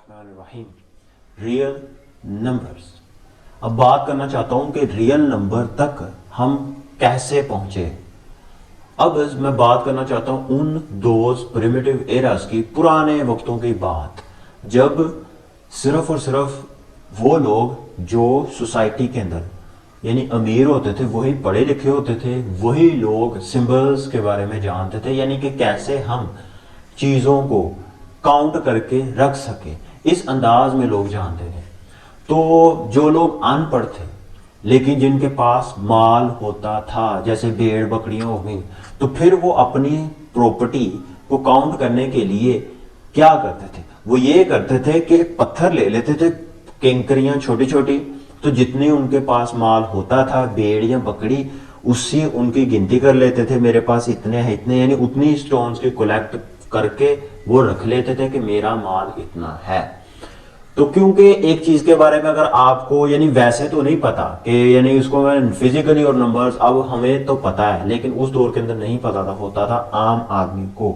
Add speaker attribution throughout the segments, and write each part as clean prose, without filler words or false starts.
Speaker 1: बिस्मिल्लाहिर्रहमानिर्रहीम। Real numbers. अब बात करना चाहता हूं कि रियल नंबर तक हम कैसे पहुंचे। अब मैं बात करना चाहता हूं उन दोज प्रिमिटिव एरास की, पुराने वक्तों की बात, जब सिर्फ और सिर्फ वो लोग जो सोसाइटी के अंदर यानी अमीर होते थे, वही पढ़े लिखे होते थे, वही लोग सिंबल्स के बारे में जानते थे, यानी कि कैसे हम चीज़ों को काउंट करके रख सके, इस अंदाज में लोग जानते थे। तो जो लोग अनपढ़ थे लेकिन जिनके पास माल होता था, जैसे भेड़ बकरियां हो गई, तो फिर वो अपनी प्रॉपर्टी को काउंट करने के लिए क्या करते थे, वो ये करते थे कि पत्थर ले लेते थे, केंकरियां छोटी छोटी, तो जितनी उनके पास माल होता था, भेड़ या बकरी, उससे उनकी गिनती कर लेते थे, मेरे पास इतने हैं इतने, यानी उतनी स्टोन्स की कलेक्ट करके वो रख लेते थे कि मेरा माल इतना है। तो क्योंकि एक चीज के बारे में अगर आपको यानी वैसे तो नहीं पता कि यानी उसको फिजिकली और नंबर्स अब हमें तो पता है, लेकिन उस दौर के अंदर नहीं पता था, होता था आम आदमी को।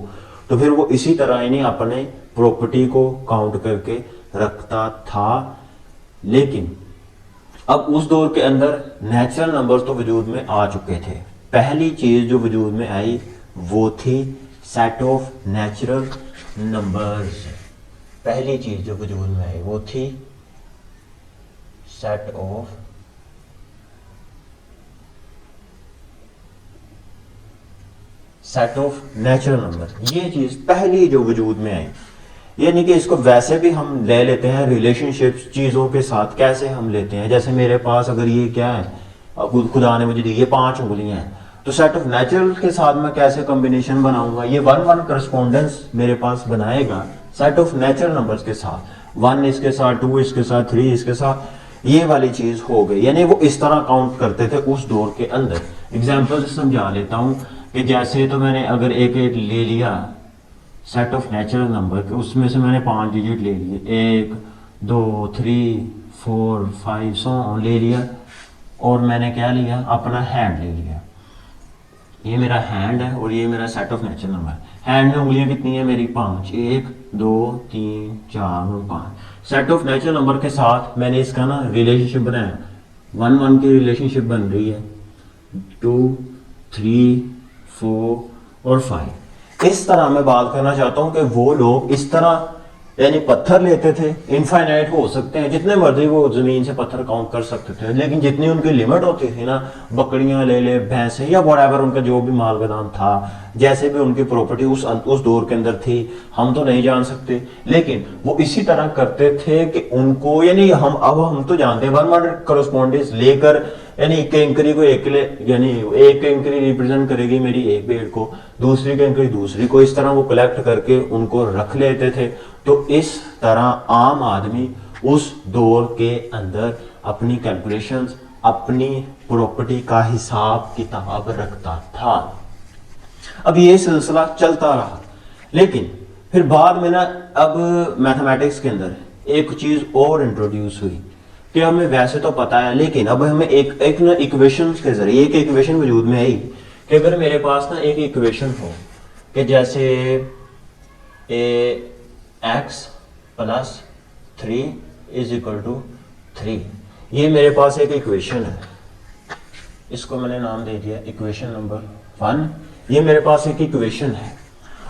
Speaker 1: तो फिर वो इसी तरह यानी अपने प्रॉपर्टी को काउंट करके रखता था। लेकिन अब उस दौर के अंदर नेचुरल नंबर्स तो वजूद में आ चुके थे। पहली चीज जो वजूद में आई वो थी सेट ऑफ नेचुरल नंबर्स। पहली चीज जो वजूद में आई वो थी सेट ऑफ नेचुरल नंबर। ये चीज पहली जो वजूद में आई, यानी कि इसको वैसे भी हम ले लेते हैं रिलेशनशिप्स चीजों के साथ। कैसे हम लेते हैं, जैसे मेरे पास अगर ये क्या है, खुदा ने मुझे दी ये 5 उंगलियां हैं, तो सेट ऑफ नेचुरल के साथ मैं कैसे कॉम्बिनेशन बनाऊंगा, ये 1-1 करस्पॉन्डेंस मेरे पास बनाएगा सेट ऑफ नेचुरल नंबर्स के साथ। 1 इसके साथ, 2 इसके साथ, 3 इसके साथ, ये वाली चीज हो गई। यानी वो इस तरह काउंट करते थे उस दौर के अंदर। एग्जाम्पल से समझा लेता हूं कि जैसे तो मैंने अगर एक ले लिया सेट ऑफ नेचुरल नंबर के, उसमें से मैंने 5 डिजिट ले लिए, 1 2 3 4 5 सो ले लिया, और मैंने क्या लिया, अपना हैंड ले लिया। ये मेरा हैंड है और ये मेरा set of natural number. Hand में उंगलियां कितनी है मेरी, 5, 1 2 3 4 और 5। सेट ऑफ नेचुरल नंबर के साथ मैंने इसका ना रिलेशनशिप बनाया, 1-1 की रिलेशनशिप बन रही है, 2 3 4 और 5। इस तरह मैं बात करना चाहता हूं कि वो लोग इस तरह यानी पत्थर लेते थे, इनफाइनाइट हो सकते हैं, जितने मर्जी वो जमीन से पत्थर काउंट कर सकते थे, लेकिन जितनी उनकी लिमिट होती थी ना, बकरियां ले ले, भैंसे या व्हाटएवर उनका जो भी माल गोदाम था, जैसे भी उनकी प्रॉपर्टी उस दौर के अंदर थी, हम तो नहीं जान सकते, लेकिन वो इसी तरह करते थे कि उनको यानी हम तो जानते हैं 1-1 करस्पॉन्डेंस लेकर, यानी केंकरी को यानी एक केंकरी रिप्रेजेंट करेगी मेरी एक भेड़ को, दूसरी केंकरी दूसरी को, इस तरह वो कलेक्ट करके उनको रख लेते थे। तो इस तरह आम आदमी उस दौर के अंदर अपनी कैलकुलेशंस, अपनी प्रॉपर्टी का हिसाब किताब रखता था। अब ये सिलसिला चलता रहा, लेकिन फिर बाद में ना अब मैथमेटिक्स के अंदर एक चीज और इंट्रोड्यूस हुई कि हमें वैसे तो पता है, लेकिन अब हमें एक ना इक्वेशंस के जरिए एक इक्वेशन वजूद में आई कि अगर मेरे पास ना एक इक्वेशन हो कि जैसे x + 3 = 3, ये मेरे पास एक इक्वेशन है, इसको मैंने नाम दे दिया इक्वेशन नंबर 1। ये मेरे पास एक इक्वेशन है।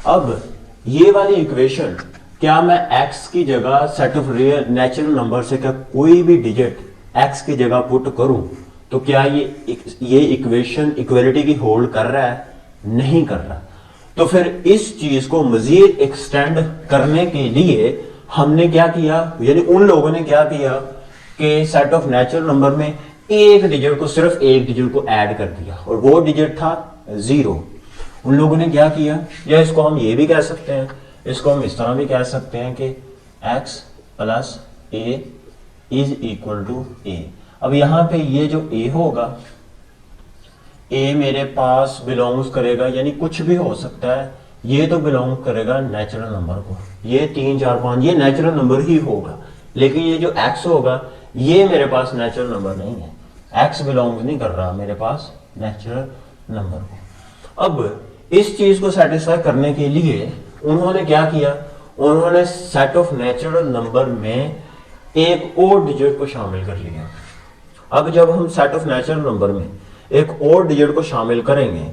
Speaker 1: अब ये वाली इक्वेशन, क्या मैं x की जगह set of real natural number से क्या कोई भी डिजिट x की जगह पुट करूं, तो क्या ये इक्वेशन इक्वलिटी की होल्ड कर रहा है? नहीं कर रहा। तो फिर इस चीज को मजीद एक्सटेंड करने के लिए हमने क्या किया, यानी उन लोगों ने क्या किया कि सेट ऑफ नेचुरल नंबर में एक डिजिट को, सिर्फ एक डिजिट को ऐड कर दिया, और वो डिजिट था 0। उन लोगों ने क्या किया, या इसको हम ये भी कह सकते हैं, इसको हम इस तरह भी कह सकते हैं कि x + a = a। अब यहां पे ये जो a होगा, a मेरे पास बिलोंग्स करेगा, यानी कुछ भी हो सकता है, ये तो बिलोंग करेगा नेचुरल नंबर को, ये 3 4 5 ये नेचुरल नंबर ही होगा, लेकिन ये जो x होगा ये मेरे पास नेचुरल नंबर नहीं है, x बिलोंग्स नहीं कर रहा मेरे पास नेचुरल नंबर को। अब इस चीज को सेटिस्फाई करने के लिए उन्होंने क्या किया, उन्होंने सेट ऑफ नेचुरल नंबर में एक और डिजिट को शामिल कर लिया। अब जब हम सेट ऑफ नेचुरल नंबर में एक और डिजिट को शामिल करेंगे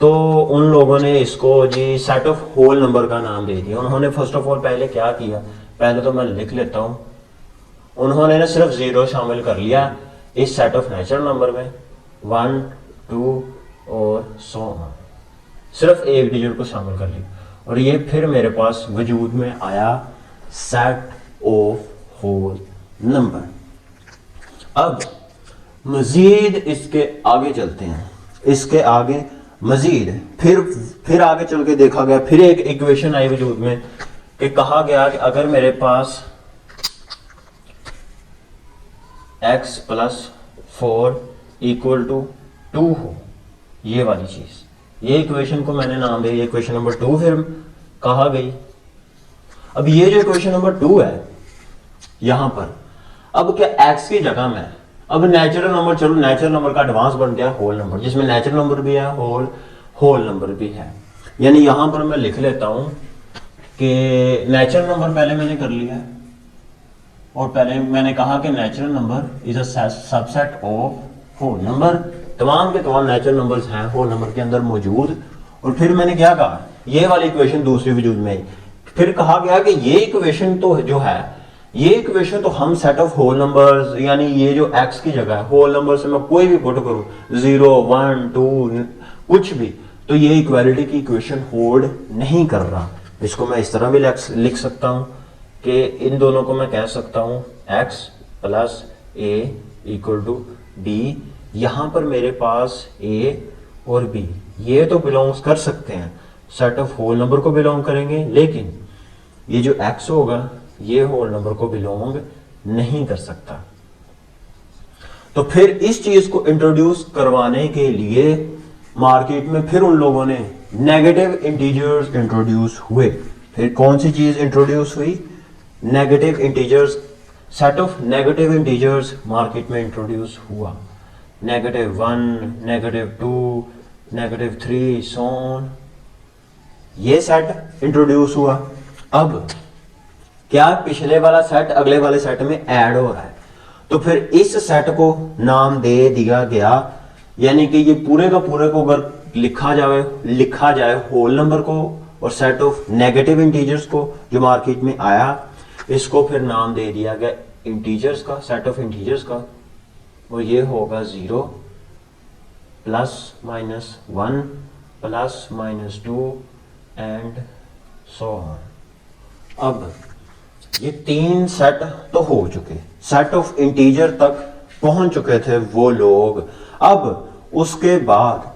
Speaker 1: तो उन लोगों ने इसको जी सेट ऑफ होल नंबर का नाम दे दिया। उन्होंने फर्स्ट ऑफ ऑल पहले क्या किया, पहले तो मैं लिख लेता हूं, उन्होंने ना सिर्फ 0 शामिल कर लिया इस सेट ऑफ नेचुरल नंबर में, 1 2 और सो ऑन, सिर्फ एक डिजिट को शामिल कर लिया और ये फिर मेरे पास वजूद में आया सेट ऑफ होल नंबर। अब मजीद इसके आगे चलते हैं, इसके आगे मजीद फिर आगे चल के देखा गया, फिर एक इक्वेशन आई वजूद में कि कहा गया कि अगर मेरे पास x + 4 = 2 हो, ये वाली चीज, ये इक्वेशन को मैंने नाम दिया इक्वेशन नंबर 2 फिर कहा गई। अब ये जो इक्वेशन नंबर 2 है यहां पर, अब क्या x की जगह में अब नेचुरल नंबर, चलो नेचुरल नंबर का एडवांस बन गया होल नंबर, जिसमें नेचुरल नंबर भी है होल नंबर भी है। यानी यहां पर मैं लिख लेता हूं कि नेचुरल नंबर पहले मैंने कर लिया है और पहले मैंने कहा कि natural number is a subset of whole number, तमाम के तमाम नेचुरल नंबर्स हैं होल नंबर के अंदर मौजूद। और फिर मैंने क्या कहा, ये वाली इक्वेशन दूसरी वजूद में आई, फिर कहा गया कि ये इक्वेशन तो जो है, ये इक्वेशन तो हम सेट ऑफ होल नंबर्स, यानी ये जो x की जगह है होल नंबर से मैं कोई भी पुट करूं 0 1 2 कुछ भी, तो ये इक्वालिटी की इक्वेशन होल्ड नहीं कर रहा। इसको मैं इस तरह भी लिख सकता हूं कि इन दोनों को मैं कह सकता हूं x + a = b। यहां पर मेरे पास a और b ये तो बिलोंग्स कर सकते हैं, सेट ऑफ होल नंबर को बिलोंग करेंगे, लेकिन ये जो x होगा ये होल नंबर को बिलोंग नहीं कर सकता। तो फिर इस चीज को इंट्रोड्यूस करवाने के लिए मार्केट में फिर उन लोगों ने नेगेटिव इंटीजर्स इंट्रोड्यूस हुए। फिर कौन सी चीज इंट्रोड्यूस हुई, negative integers, set of negative integers market में इंट्रोड्यूस हुआ, -1 -2 -3 सो ऑन, ये सेट इंट्रोड्यूस हुआ। अब क्या पिछले वाला सेट अगले वाले सेट में ऐड हो रहा है, तो फिर इस सेट को नाम दे दिया गया, यानी कि ये पूरे का पूरे को अगर लिखा जाए होल नंबर को और सेट ऑफ नेगेटिव इंटीजर्स को जो मार्केट में आया, इसको फिर नाम दे दिया गया इंटीजर्स का, सेट ऑफ इंटीजर्स का, और ये होगा 0 ±1 ±2 एंड सो ऑन। अब ये 3 सेट तो हो चुके, सेट ऑफ इंटीजर तक पहुंच चुके थे वो लोग। अब उसके बाद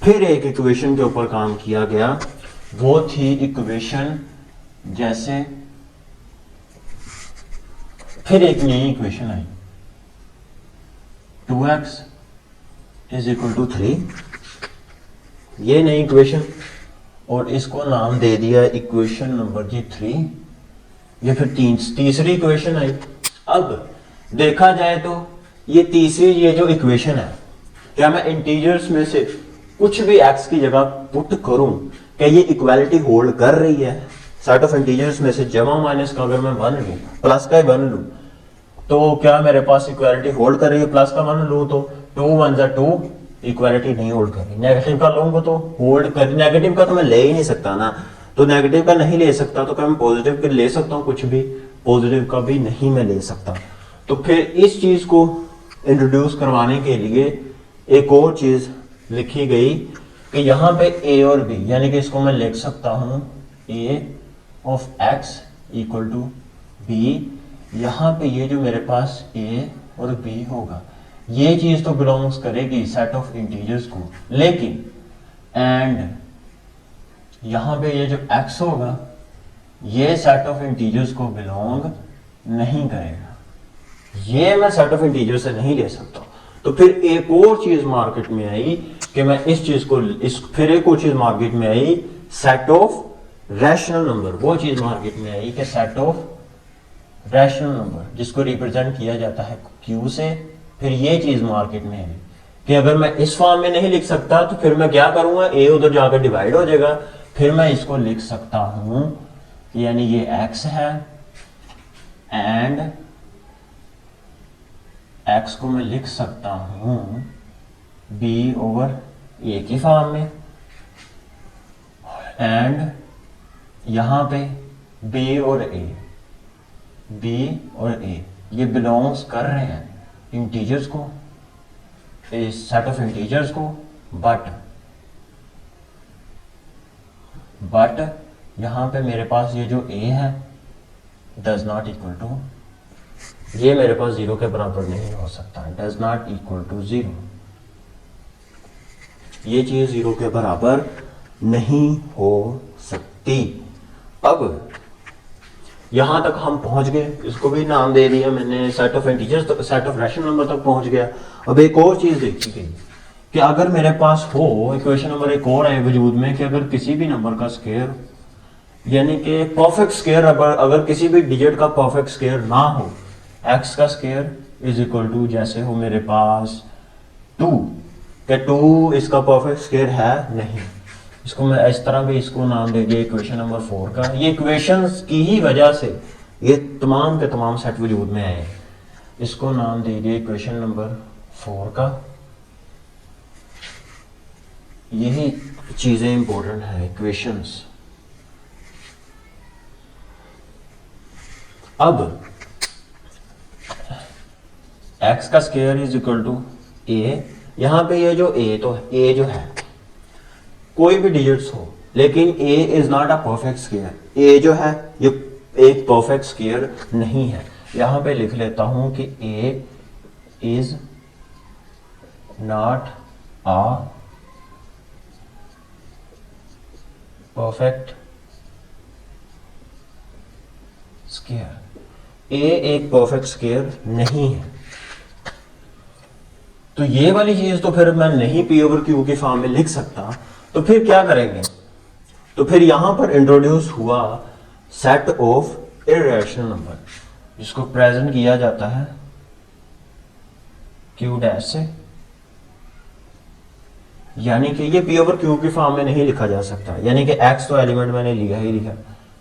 Speaker 1: फिर एक इक्वेशन के ऊपर काम किया गया, वो थी इक्वेशन, जैसे फिर एक नई इक्वेशन आई 2x = 3, ये नई इक्वेशन, और इसको नाम दे दिया इक्वेशन नंबर 3। ये फिर तीसरी इक्वेशन आई। अब देखा जाए तो ये तीसरी ये जो इक्वेशन है, क्या मैं इंटीजर्स में से कुछ भी x की जगह पुट करूं, क्या ये इक्वालिटी होल्ड कर रही है? सेट ऑफ इंटीजर्स में से जमा माइनस का अगर मैं 1 लूं, प्लस का 1 लूं, तो क्या मेरे पास इक्वालिटी होल्ड कर रही है? प्लस का 1 लूं तो 2 1 2 इक्वालिटी नहीं होल्ड कर रही। नेगेटिव का लूंगा तो होल्ड कर, नेगेटिव का तो मैं ले ही नहीं सकता ना, तो नेगेटिव का नहीं ले सकता तो क्या मैं पॉजिटिव का ले सकता हूं? कुछ भी पॉजिटिव का भी नहीं मैं ले सकता। तो फिर इस चीज को इंट्रोड्यूस करवाने के लिए एक और चीज लिखी गई कि यहाँ पे a और b, यानी कि इसको मैं लिख सकता हूं a of x = b। यहाँ पे ये जो मेरे पास a और b होगा, ये चीज तो बिलोंग्स करेगी सेट ऑफ इंटीजर्स को, लेकिन एंड यहां पे ये जो x होगा ये सेट ऑफ इंटीजर्स को बिलोंग नहीं करेगा, ये मैं सेट ऑफ इंटीजर से नहीं ले सकता। तो फिर एक और चीज मार्केट में आई कि मैं इस चीज को फिर एक और चीज मार्केट में आई सेट ऑफ रैशनल नंबर। वो चीज मार्केट में आई कि सेट ऑफ रैशनल नंबर जिसको रिप्रेजेंट किया जाता है q से। फिर ये चीज मार्केट में आई कि अगर मैं इस फॉर्म में नहीं लिख सकता तो फिर मैं क्या करूंगा, a उधर जाकर डिवाइड हो जाएगा, फिर मैं इसको लिख सकता हूं यानी ये x है एंड x को मैं लिख सकता हूं b ओवर a की फॉर्म में, एंड यहां पे b और a ये बिलोंग्स कर रहे हैं इंटीजर्स को, इस सेट ऑफ इंटीजर्स को, बट यहां पे मेरे पास ये जो a है डज नॉट इक्वल टू, ये मेरे पास 0 के बराबर नहीं हो सकता, डज नॉट इक्वल टू 0, ये चीज 0 के बराबर नहीं हो सकती। अब यहां तक हम पहुंच गए, इसको भी नाम दे दिया मैंने, set of integers, set of rational number तक पहुंच गया। अब एक और चीज देखी गई कि अगर मेरे पास हो इक्वेशन नंबर एक और है वजूद में कि अगर किसी भी नंबर का स्क्वायर, यानी कि परफेक्ट स्क्वायर, अगर किसी भी डिजिट का परफेक्ट स्क्वायर ना हो, x का स्क्वायर इज इक्वल टू, जैसे हो मेरे पास 2, कि 2 इसका परफेक्ट स्क्वायर है नहीं, इसको मैं इस तरह भी इसको नाम दे दिया इक्वेशन नंबर 4 का। ये इक्वेशंस की ही वजह से ये तमाम के तमाम सेट वजूद में आए, इसको नाम दे दिया इक्वेशन नंबर 4 का। यही चीजें इंपॉर्टेंट है, इक्वेशंस। अब x का square is equal to a, यहां पे ये जो a तो a जो है कोई भी डिजिट्स हो, लेकिन a is not a perfect square, a जो है ये एक परफेक्ट स्क्वायर नहीं है। यहां पे लिख लेता हूं कि a is not a perfect square, a एक परफेक्ट स्क्वायर नहीं है। तो ये वाली चीज तो फिर मैं नहीं p ओवर q की फॉर्म में लिख सकता, तो फिर क्या करेंगे, तो फिर यहां पर इंट्रोड्यूस हुआ सेट ऑफ इर्रेशनल नंबर, जिसको प्रेजेंट किया जाता है q डैश से, यानी कि ये p ओवर q की फॉर्म में नहीं लिखा जा सकता, यानी कि x तो एलिमेंट मैंने लिया ही लिखा,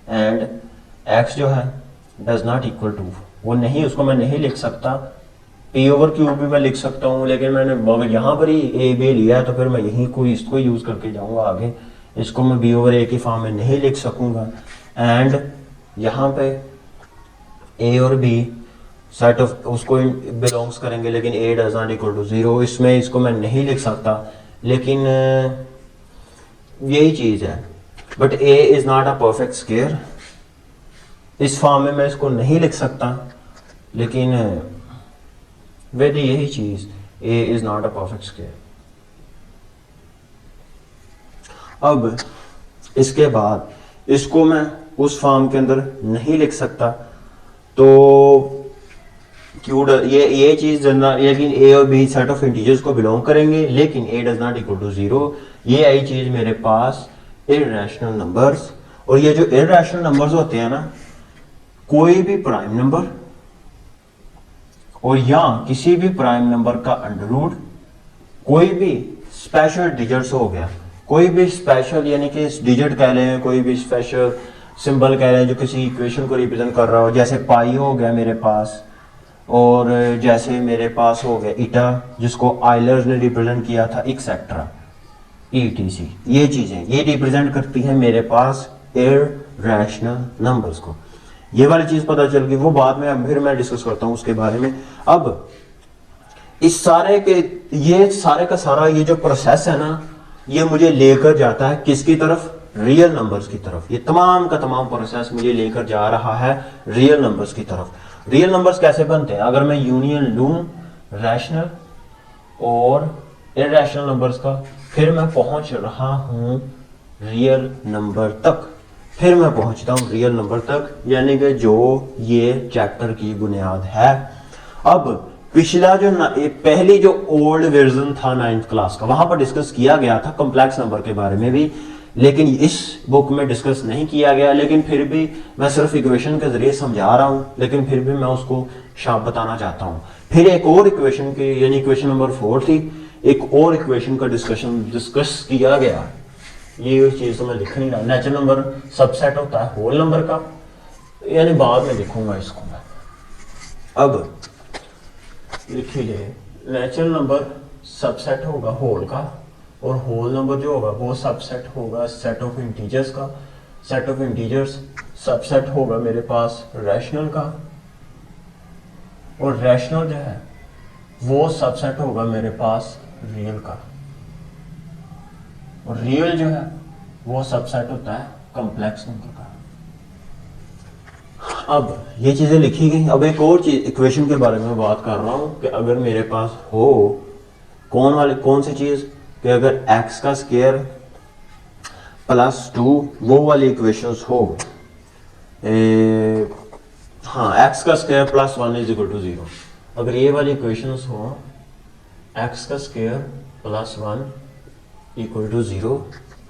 Speaker 1: एंड x जो है डज नॉट इक्वल टू, वो नहीं, उसको मैं नहीं लिख सकता। p ओवर q भी मैं लिख सकता हूँ, लेकिन मैंने यहाँ पर ही a b लिया है, तो फिर मैं यहीं को इसको यूज करके जाऊंगा आगे, इसको मैं b ओवर a की फॉर्म में नहीं लिख सकूंगा। एंड यहाँ पे a और b सेट ऑफ उसको बिलोंग्स करेंगे, लेकिन a does not equal to 0, इसमें इसको मैं नहीं लिख सकता, लेकिन यही चीज है। But a is not a perfect square, इस फॉर्म में मैं इसको नहीं लिख सकता, लेकिन विद यही चीज a is not a perfect square. अब इसके बाद इसको मैं उस फॉर्म के अंदर नहीं लिख सकता, तो ये चीज लेकिन a और b सेट ऑफ इंटीजर्स को बिलोंग करेंगे, लेकिन a does not equal to 0, ये आई चीज मेरे पास इर्रेशनल नंबर्स। और ये जो इर्रेशनल नंबर्स होते हैं ना, कोई भी प्राइम नंबर और या किसी भी प्राइम नंबर का अंडर रूट, कोई भी स्पेशल डिजिट्स हो गया, कोई भी स्पेशल यानी कि डिजिट कह लें, कोई भी स्पेशल सिंबल कह लें जो किसी इक्वेशन को रिप्रेजेंट कर रहा हो, जैसे पाई हो गया मेरे पास, और जैसे मेरे पास हो गया ईटा जिसको आइलर्स ने रिप्रेजेंट किया था, एक्सेट्रा ETC, ये चीजें ये रिप्रेजेंट करती हैं मेरे पास इर्रेशनल नंबर्स को। ये वाली चीज पता चल गई, वो बाद में फिर मैं डिस्कस करता हूं उसके बारे में। अब इस सारे के ये सारे का सारा ये जो प्रोसेस है ना, ये मुझे लेकर जाता है किसकी तरफ, रियल नंबर्स की तरफ। ये तमाम का तमाम प्रोसेस मुझे लेकर जा रहा है रियल नंबर्स की तरफ। रियल नंबर्स कैसे बनते हैं, अगर मैं यूनियन लूं रैशनल और इर्रेशनल नंबर्स का, फिर मैं पहुंच रहा हूं रियल नंबर तक, फिर मैं पहुंचता हूं रियल नंबर तक, यानी कि जो ये चैप्टर की बुनियाद है। अब पिछला जो पहली जो ओल्ड वर्जन था 9th क्लास का, वहां पर डिस्कस किया गया था कॉम्प्लेक्स नंबर के बारे में भी, लेकिन इस बुक में डिस्कस नहीं किया गया। लेकिन फिर भी मैं सिर्फ इक्वेशन के जरिए समझा रहा हूं, लेकिन फिर भी मैं उसको शार्प बताना चाहता हूं। फिर एक और इक्वेशन की, यानी इक्वेशन नंबर 4 थी, एक और इक्वेशन का डिस्कस किया गया, ये चीज़ तो मैं लिख नहीं रहा। नेचुरल नंबर सबसेट होता है होल नंबर का, यानी बाद में लिखूंगा इसको मैं। अब लिखिए नेचुरल नंबर सबसेट होगा होल का, और होल नंबर जो होगा वो सबसेट होगा सेट ऑफ इंटीजर्स का। सेट ऑफ इंटीजर्स सबसेट होगा मेरे पास रैशनल का, और रैशनल जो है वो सबसेट होगा मेरे पास रियल का, और रियल जो है वो सबसेट होता है कॉम्प्लेक्स नंबर का। अब ये चीजें लिखी गई। अब एक और चीज इक्वेशन के बारे में बात कर रहा हूं कि अगर मेरे पास हो कौन सी चीज कि अगर x का स्क्वायर +2 वो वाली इक्वेशंस हो, हाँ x का स्क्वायर +1 = 0, अगर ये वाली इक्वेशंस हो x का स्क्वायर +1 = 0,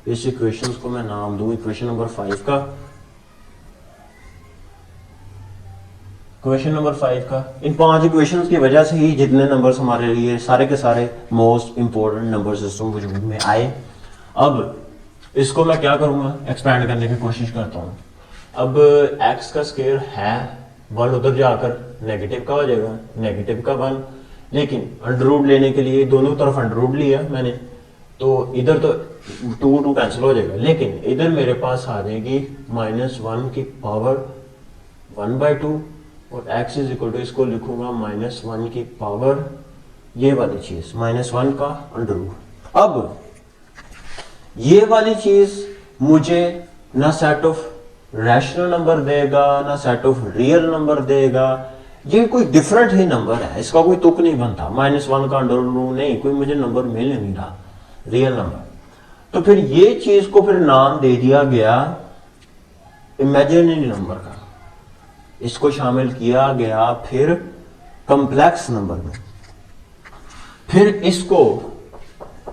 Speaker 1: इस इक्वेशंस को मैं नाम दूं इक्वेशन नंबर 5 का। क्वेश्चन नंबर 5 का इन 5 इक्वेशंस की वजह से ही जितने नंबर्स हमारे लिए सारे के सारे मोस्ट इंपॉर्टेंट नंबर सिस्टम वजूद में आए। अब इसको मैं क्या करूंगा, एक्सपैंड करने की कोशिश करता हूं। अब x का स्क्वायर है 1, उधर जाकर नेगेटिव का हो जाएगा, नेगेटिव का 1, लेकिन अंडर रूट लेने के लिए दोनों तरफ अंडर रूट लिया मैंने, तो इधर तो 2 कैंसिल हो जाएगा, लेकिन इधर मेरे पास आ जाएगी -1 की पावर 1/2, और x = इसको लिखूंगा -1 की पावर ये वाली चीज -1 का अंडर रूट। अब ये वाली चीज मुझे ना सेट ऑफ रैशनल नंबर देगा ना सेट ऑफ रियल नंबर देगा, ये कोई डिफरेंट ही नंबर है, इसका कोई तुक नहीं बनता। -1 का अंडर रूट नहीं, कोई मुझे नंबर मिल नहीं रहा रियल नंबर। तो फिर ये चीज को फिर नाम दे दिया गया इमेजिनरी नंबर का, इसको शामिल किया गया फिर कॉम्प्लेक्स नंबर में। फिर इसको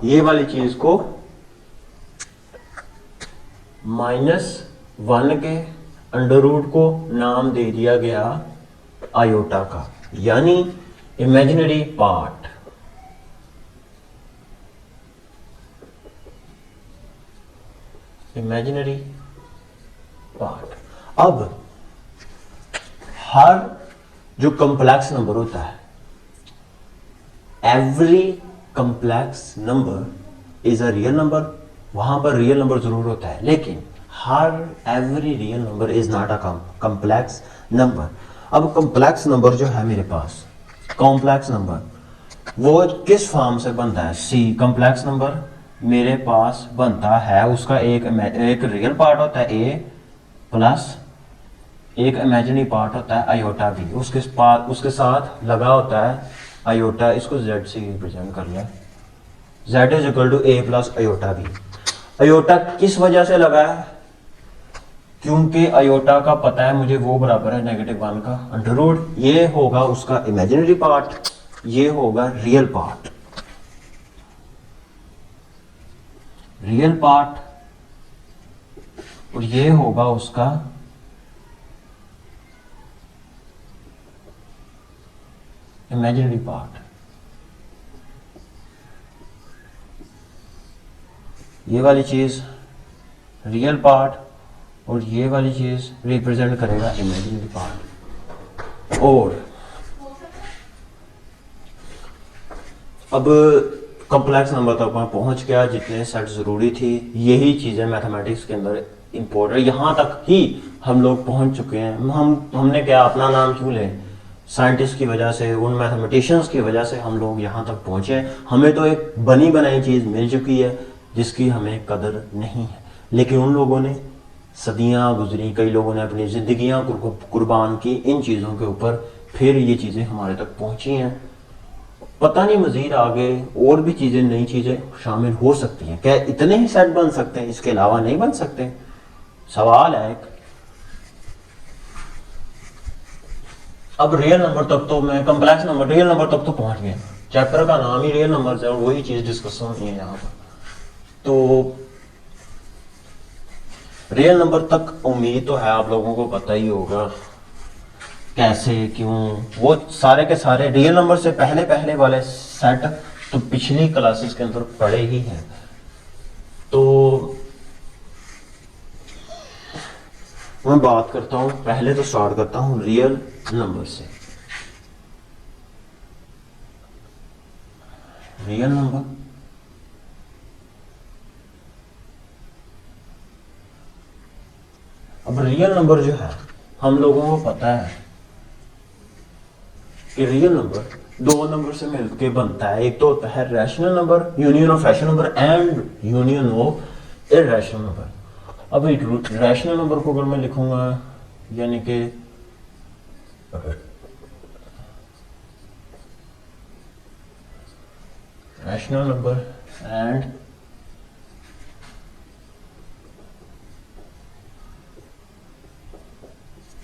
Speaker 1: ये वाली चीज को -1 के अंडर रूट को नाम दे दिया गया आयोटा का, यानी इमेजिनरी पार्ट। Imaginary part. अब हर जो कॉम्प्लेक्स नंबर होता है, every complex number is a real number, वहां पर रियल नंबर जरूर होता है, लेकिन हर every real number is not a complex number. अब कॉम्प्लेक्स नंबर जो है मेरे पास, कॉम्प्लेक्स नंबर वो किस फॉर्म से बनता है? सी कॉम्प्लेक्स नंबर मेरे पास बनता है, उसका एक रियल पार्ट होता है ए प्लस एक इमेजिनरी पार्ट होता है आयोटा बी, उसके साथ लगा होता है आयोटा, इसको z से रिप्रेजेंट कर लिया, z = a + iota B. Iota किस वजह से लगा है? क्योंकि आयोटा का पता है मुझे वो बराबर है -1 का अंडर रूट, ये होगा उसका इमेजिनरी पार्ट, ये होगा रियल पार्ट। रियल पार्ट और ये होगा उसका इमेजिनरी पार्ट। ये वाली चीज रियल पार्ट और ये वाली चीज रिप्रेजेंट करेगा इमेजिनरी पार्ट। और अब कॉम्प्लेक्स नंबर तक मैं पहुंच गया, जितने सेट जरूरी थी यही चीजें मैथमेटिक्स के अंदर इंपॉर्टेंट, यहां तक ही हम लोग पहुंच चुके हैं। हमने क्या अपना नाम क्यों लें, साइंटिस्ट की वजह से, उन मैथमेटिशियंस की वजह से हम लोग यहाँ तक पहुँचे। हमें तो एक बनी बनाई चीज़ मिल चुकी है जिसकी हमें कदर नहीं है, लेकिन उन लोगों ने सदियाँ गुजरी, कई लोगों ने अपनी ज़िंदगियाँ कुर्बान की इन चीज़ों के ऊपर, फिर ये चीज़ें हमारे तक पहुँची हैं। पता नहीं मज़ीद आगे और भी चीज़ें, नई चीज़ें शामिल हो सकती हैं। क्या इतने ही सेट बन सकते हैं, इसके अलावा नहीं बन सकते? सवाल है एक। अब रियल नंबर तक तो मैं, कॉम्प्लेक्स नंबर रियल नंबर तक तो पहुंच गया, चैप्टर का नाम ही रियल नंबर है और वही चीज डिस्कस होनी है यहाँ पर। तो रियल नंबर तक उम्मीद तो है आप लोगों को पता ही होगा कैसे, क्यों, वो सारे के सारे रियल नंबर से पहले वाले सेट तो पिछली क्लासेस के अंदर पढ़े ही हैं। तो मैं बात करता हूं, पहले तो स्टार्ट करता हूं रियल नंबर से। रियल नंबर, अब रियल नंबर जो है हम लोगों को पता है कि रियल नंबर दो नंबर से मिलकर बनता है। एक तो होता है rational number, union of rational number, and union of irrational number. अब रैशनल नंबर को अगर मैं लिखूंगा यानी कि rational number and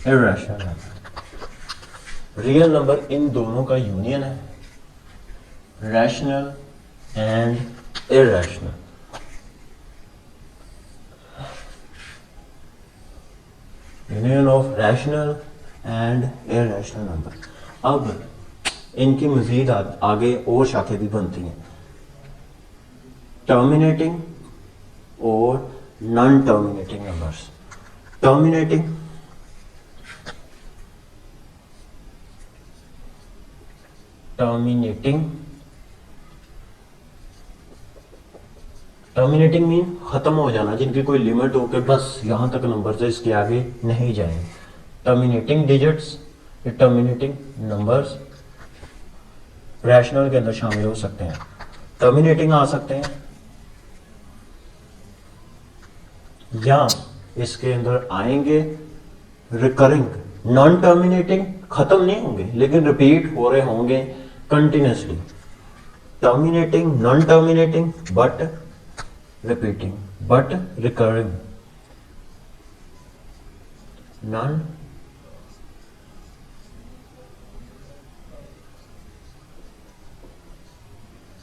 Speaker 1: irrational number. Real number in दोनों का यूनियन है, rational and irrational. Union of rational and irrational number. अब इनकी मजीद आगे और शाखें भी बनती हैं, टर्मिनेटिंग और non terminating numbers. Terminating terminating mean खत्म हो जाना, जिनकी कोई लिमिट हो के बस यहां तक नंबर से इसके आगे नहीं जाएंगे। Terminating digits, terminating numbers rational के अंदर शामिल हो सकते हैं। टर्मिनेटिंग आ सकते हैं या इसके अंदर आएंगे रिकरिंग। नॉन टर्मिनेटिंग खत्म नहीं होंगे लेकिन रिपीट हो रहे होंगे continuously. Terminating, non terminating but repeating but recurring. Non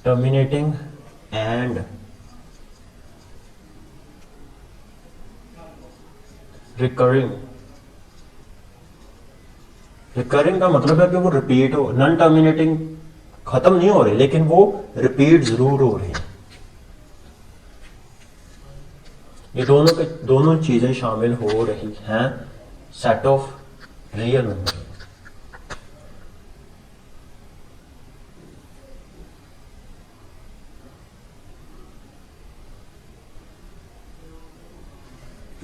Speaker 1: terminating and recurring. Recurring का मतलब है कि वो रिपीट हो। नॉन टर्मिनेटिंग खत्म नहीं हो रहे लेकिन वो रिपीट जरूर हो रहे हैं। ये दोनों चीजें शामिल हो रही हैं सेट ऑफ रियल नंबर।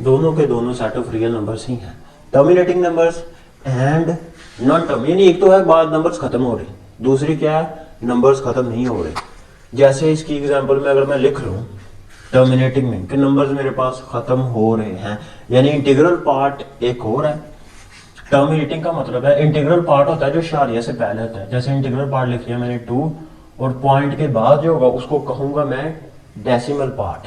Speaker 1: दोनों के दोनों सेट ऑफ रियल नंबर्स ही हैं, terminating numbers and non term. यानी एक तो है बाद नंबर्स खत्म हो रहे, दूसरी क्या है नंबर्स खत्म नहीं हो रहे। जैसे इसकी एग्जांपल में अगर मैं लिख लूं टर्मिनेटिंग में कि नंबर्स मेरे पास खत्म हो रहे हैं, यानी इंटीग्रल पार्ट एक हो रहा है। टर्मिनेटिंग का मतलब है इंटीग्रल पार्ट होता है जो शारिया से पहले होता है। जैसे इंटीग्रल पार्ट लिख लिया मैंने 2 और पॉइंट के बाद जो होगा उसको कहूंगा मैं डेसिमल पार्ट।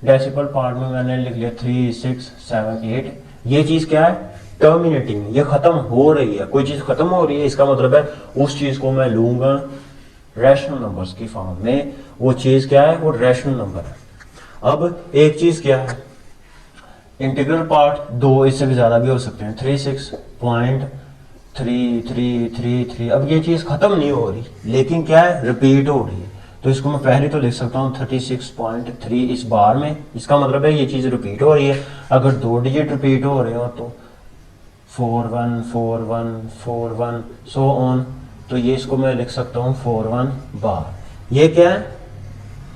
Speaker 1: डेसिमल पार्ट में मैंने लिख लिया 3, 6, 7, 8। ये चीज क्या है टर्मिनेटिंग, ये खत्म हो रही है। कोई चीज खत्म हो रही है इसका मतलब है उस चीज को मैं लूंगा रैशनल नंबर्स की फॉर्म में। वो चीज क्या है वो रैशनल नंबर है। अब एक चीज क्या है इंटीग्रल पार्ट 2, इससे भी ज्यादा भी हो सकते हैं 36.3333। अब ये चीज खत्म नहीं हो रही लेकिन क्या है रिपीट हो रही है, तो इसको मैं पहले तो लिख सकता हूँ 36.3 इस बार में। इसका मतलब है ये चीज रिपीट हो रही है। अगर 2 डिजिट रिपीट हो रहे हो तो 414141 सो ऑन, तो ये इसको मैं लिख सकता हूँ 41 बार। ये क्या है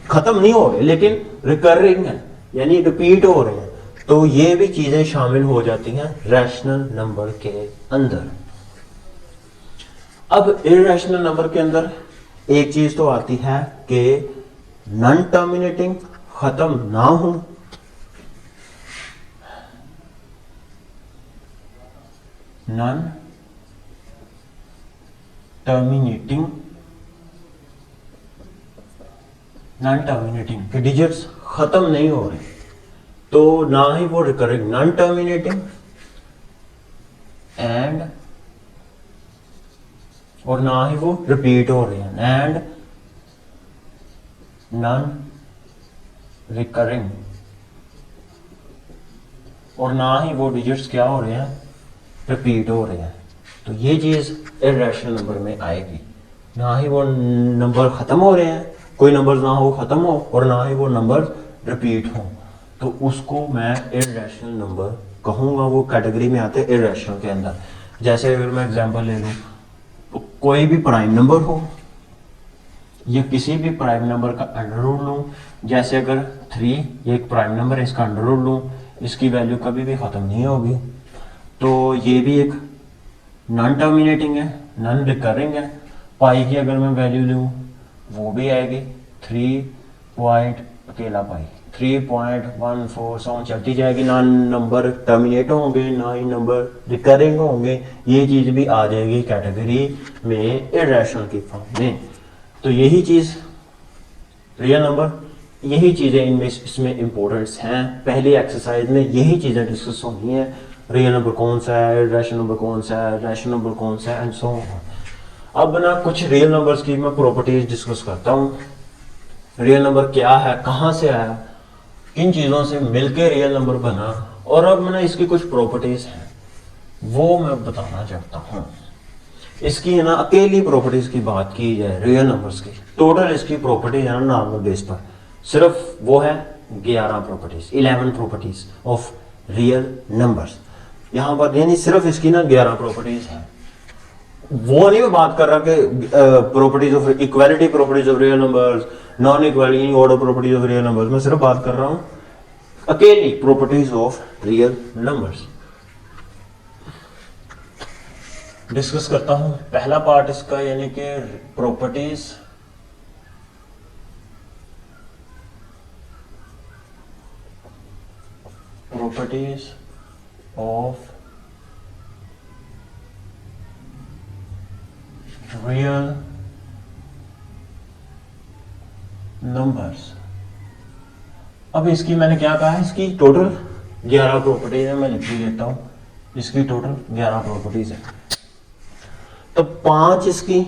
Speaker 1: खत्म नहीं हो रहे लेकिन रिकरिंग है यानी रिपीट हो रहे हैं, तो ये भी चीजें शामिल हो जाती हैं रैशनल नंबर के अंदर। अब इरैशनल नंबर के अंदर एक चीज तो आती है कि नॉन टर्मिनेटिंग खत्म ना हो, नॉन टर्मिनेटिंग के डिजिट्स खत्म नहीं हो रहे, तो ना ही वो रिकरिंग। नॉन टर्मिनेटिंग एंड और ना ही वो रिपीट हो रहे हैं, एंड नॉन रिकरिंग और ना ही वो डिजिट्स क्या हो रहे हैं रिपीट हो रहे हैं। तो ये चीज इरैशनल नंबर में आएगी। ना ही वो नंबर खत्म हो रहे हैं, कोई नंबर ना हो खत्म हो, और ना ही वो नंबर रिपीट हो, तो उसको मैं इरैशनल नंबर कहूँगा वो कैटेगरी में आते हैं इरेशनल के अंदर। जैसे अगर मैं एग्जांपल ले लूँ, तो कोई भी प्राइम नंबर हो या किसी भी प्राइम नंबर का अंडर रूट लूँ, जैसे अगर 3 ये एक प्राइम नंबर है, इसका अंडर रूट लूँ, इसकी वैल्यू कभी भी ख़त्म नहीं होगी। तो ये भी एक नॉन टर्मिनेटिंग है, नॉन रिकरिंग है। पाई की अगर मैं वैल्यू लूँ वो भी आएगी 3 पॉइंट अकेला पाई 3.14 सौ चलती जाएगी। ना नंबर टर्मिनेट होंगे ना ही नंबर रिकरिंग होंगे, ये चीज़ भी आ जाएगी कैटेगरी में इरेशनल की फॉर्म में। तो यही चीज़ रियल नंबर, यही चीज़ें इनमें इसमें इम्पोर्टेंट्स हैं। पहली एक्सरसाइज में यही चीज़ें डिस्कस होनी है, रियल नंबर कौन सा है, रैशनल नंबर कौन सा है, रैशनल नंबर कौन सा है, एंड सो ऑन। अब ना कुछ रियल नंबर्स की मैं प्रॉपर्टीज डिस्कस करता हूँ। रियल नंबर क्या है, कहाँ से आया, किन चीज़ों से मिलके रियल नंबर बना, और अब मैंने इसकी कुछ प्रॉपर्टीज हैं वो मैं बताना चाहता हूँ। इसकी है ना अकेली प्रॉपर्टीज की बात की जाए रियल नंबर्स की, टोटल इसकी प्रॉपर्टीज है ना नॉर्मल बेस पर सिर्फ वो है 11 properties, 11 properties of real numbers. यहाँ पर यानी सिर्फ इसकी ना 11 प्रॉपर्टीज हैं। वो नहीं मैं बात कर रहा कि properties of equality, properties of real numbers, non equality, order properties of real numbers. मैं सिर्फ बात कर रहा हूँ अकेली properties of real numbers. Discuss करता हूँ पहला पार्ट इसका, यानी कि प्रॉपर्टीज ऑफ रियल नंबर्स। अब इसकी मैंने क्या कहा है, इसकी टोटल 11 प्रॉपर्टीज है, मैं लिख भी देता हूं, इसकी टोटल 11 प्रॉपर्टीज है। तो 5 इसकी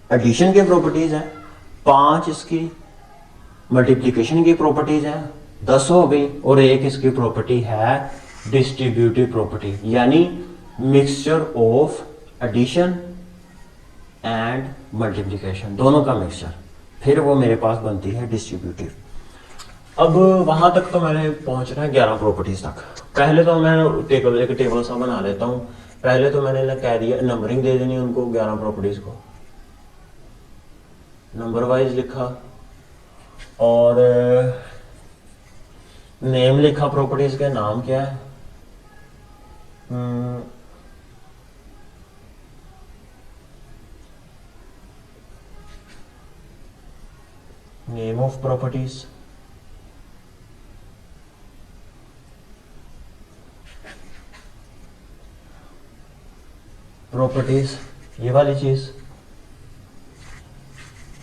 Speaker 1: एडिशन की प्रॉपर्टीज है, 5 इसकी मल्टीप्लिकेशन की प्रॉपर्टीज है, 10 हो गई, और एक इसकी प्रॉपर्टी है डिस्ट्रीब्यूटिव प्रॉपर्टी, यानी mixture of addition and multiplication, दोनों का मिक्सचर, फिर वो मेरे पास बनती है डिस्ट्रीब्यूटिव। अब वहां तक तो मैंने पहुंचना है 11 प्रॉपर्टीज तक। पहले तो मैं एक टेबल सा बना लेता हूं। पहले तो मैंने कह दिया नंबरिंग दे देनी उनको 11 प्रॉपर्टीज को, नंबर वाइज लिखा और नेम लिखा, प्रॉपर्टीज का नाम क्या है, नेम ऑफ प्रॉपर्टीज, प्रॉपर्टीज, ये वाली चीज।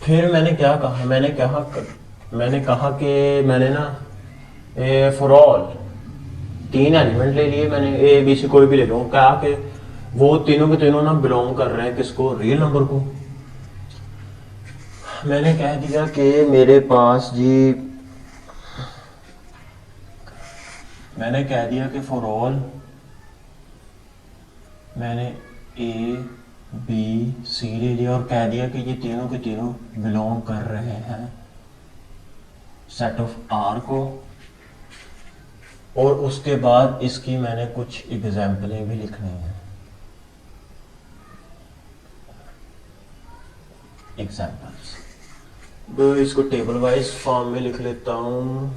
Speaker 1: फिर मैंने क्या कहा, मैंने कहा कि मैंने ना फॉर ऑल 3 एलिमेंट ले लिए मैंने, ए बी सी कोई भी ले लो, कहा कि वो तीनों के तीनों ना बिलोंग कर रहे हैं किसको, रियल नंबर को। मैंने कह दिया कि मेरे पास जी, मैंने कह दिया कि फॉर ऑल मैंने ए बी सी ले लिया और कह दिया कि ये तीनों के तीनों बिलोंग कर रहे हैं सेट ऑफ आर को। और उसके बाद इसकी मैंने कुछ एग्जाम्पलें भी लिखनी है, एग्जाम्पल्स। इसको टेबल वाइज फॉर्म में लिख लेता हूं।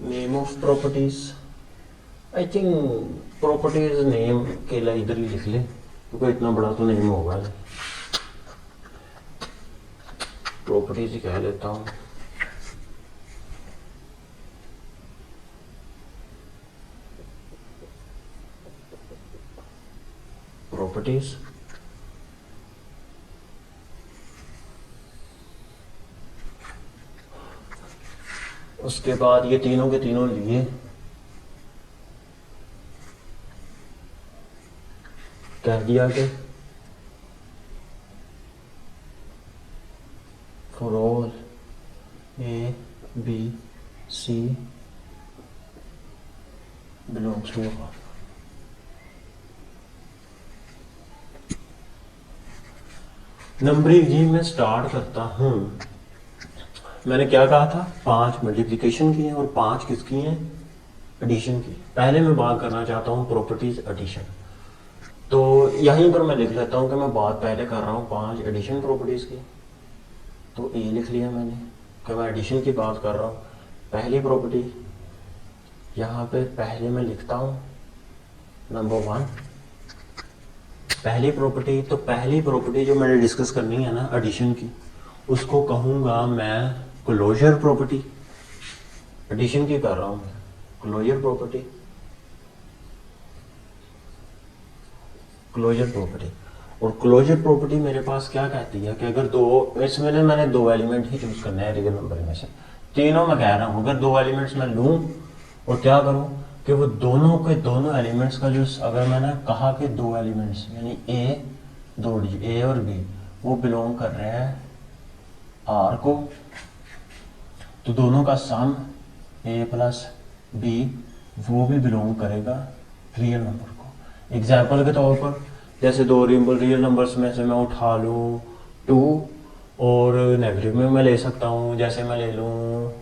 Speaker 1: Name of properties, I think properties name के लिए इधर ही लिख ले, क्योंकि इतना बड़ा तो नेम होगा, प्रॉपर्टीज ही कह लेता हूँ। प्रॉपर्टीज उसके बाद ये तीनों के तीनों लिए कह दिया कि for all A B C belongs to R. Numbering जी मैं स्टार्ट करता हूँ। मैंने क्या कहा था, 5 मल्टीप्लिकेशन की हैं और 5 किसकी हैं, एडिशन की। पहले मैं बात करना चाहता हूँ प्रॉपर्टीज एडिशन। तो यहीं पर मैं लिख लेता हूँ कि मैं बात पहले कर रहा हूँ 5 एडिशन प्रॉपर्टीज की। तो ए लिख लिया मैंने कि मैं एडिशन की बात कर रहा हूँ। पहली प्रॉपर्टी यहाँ पे पहले मैं लिखता हूँ नंबर 1 पहली प्रॉपर्टी। तो पहली प्रॉपर्टी जो मैंने डिस्कस करनी है ना एडिशन की, उसको कहूँगा मैं क्लोजर प्रॉपर्टी। एडिशन की कर रहा हूँ मैं क्लोजर प्रॉपर्टी। क्लोजर प्रॉपर्टी और क्लोजर प्रॉपर्टी मेरे पास क्या कहती है कि अगर दो, इसमें मैंने 2 एलिमेंट ही चूज करना है रियल नंबर में से। तीनों मैं कह रहा हूँ अगर 2 एलिमेंट्स मैं लूँ और क्या करूँ कि वो दोनों के दोनों एलिमेंट्स का जो, अगर मैंने कहा कि 2 एलिमेंट्स यानी ए और बी वो बिलोंग कर रहे हैं आर को, तो दोनों का सम ए प्लस बी वो भी बिलोंग करेगा रियल नंबर को। एग्जाम्पल के तौर पर जैसे 2 रियल नंबर्स में से मैं उठा लूँ 2 और नेगेटिव में मैं ले सकता हूँ। जैसे मैं ले लूँ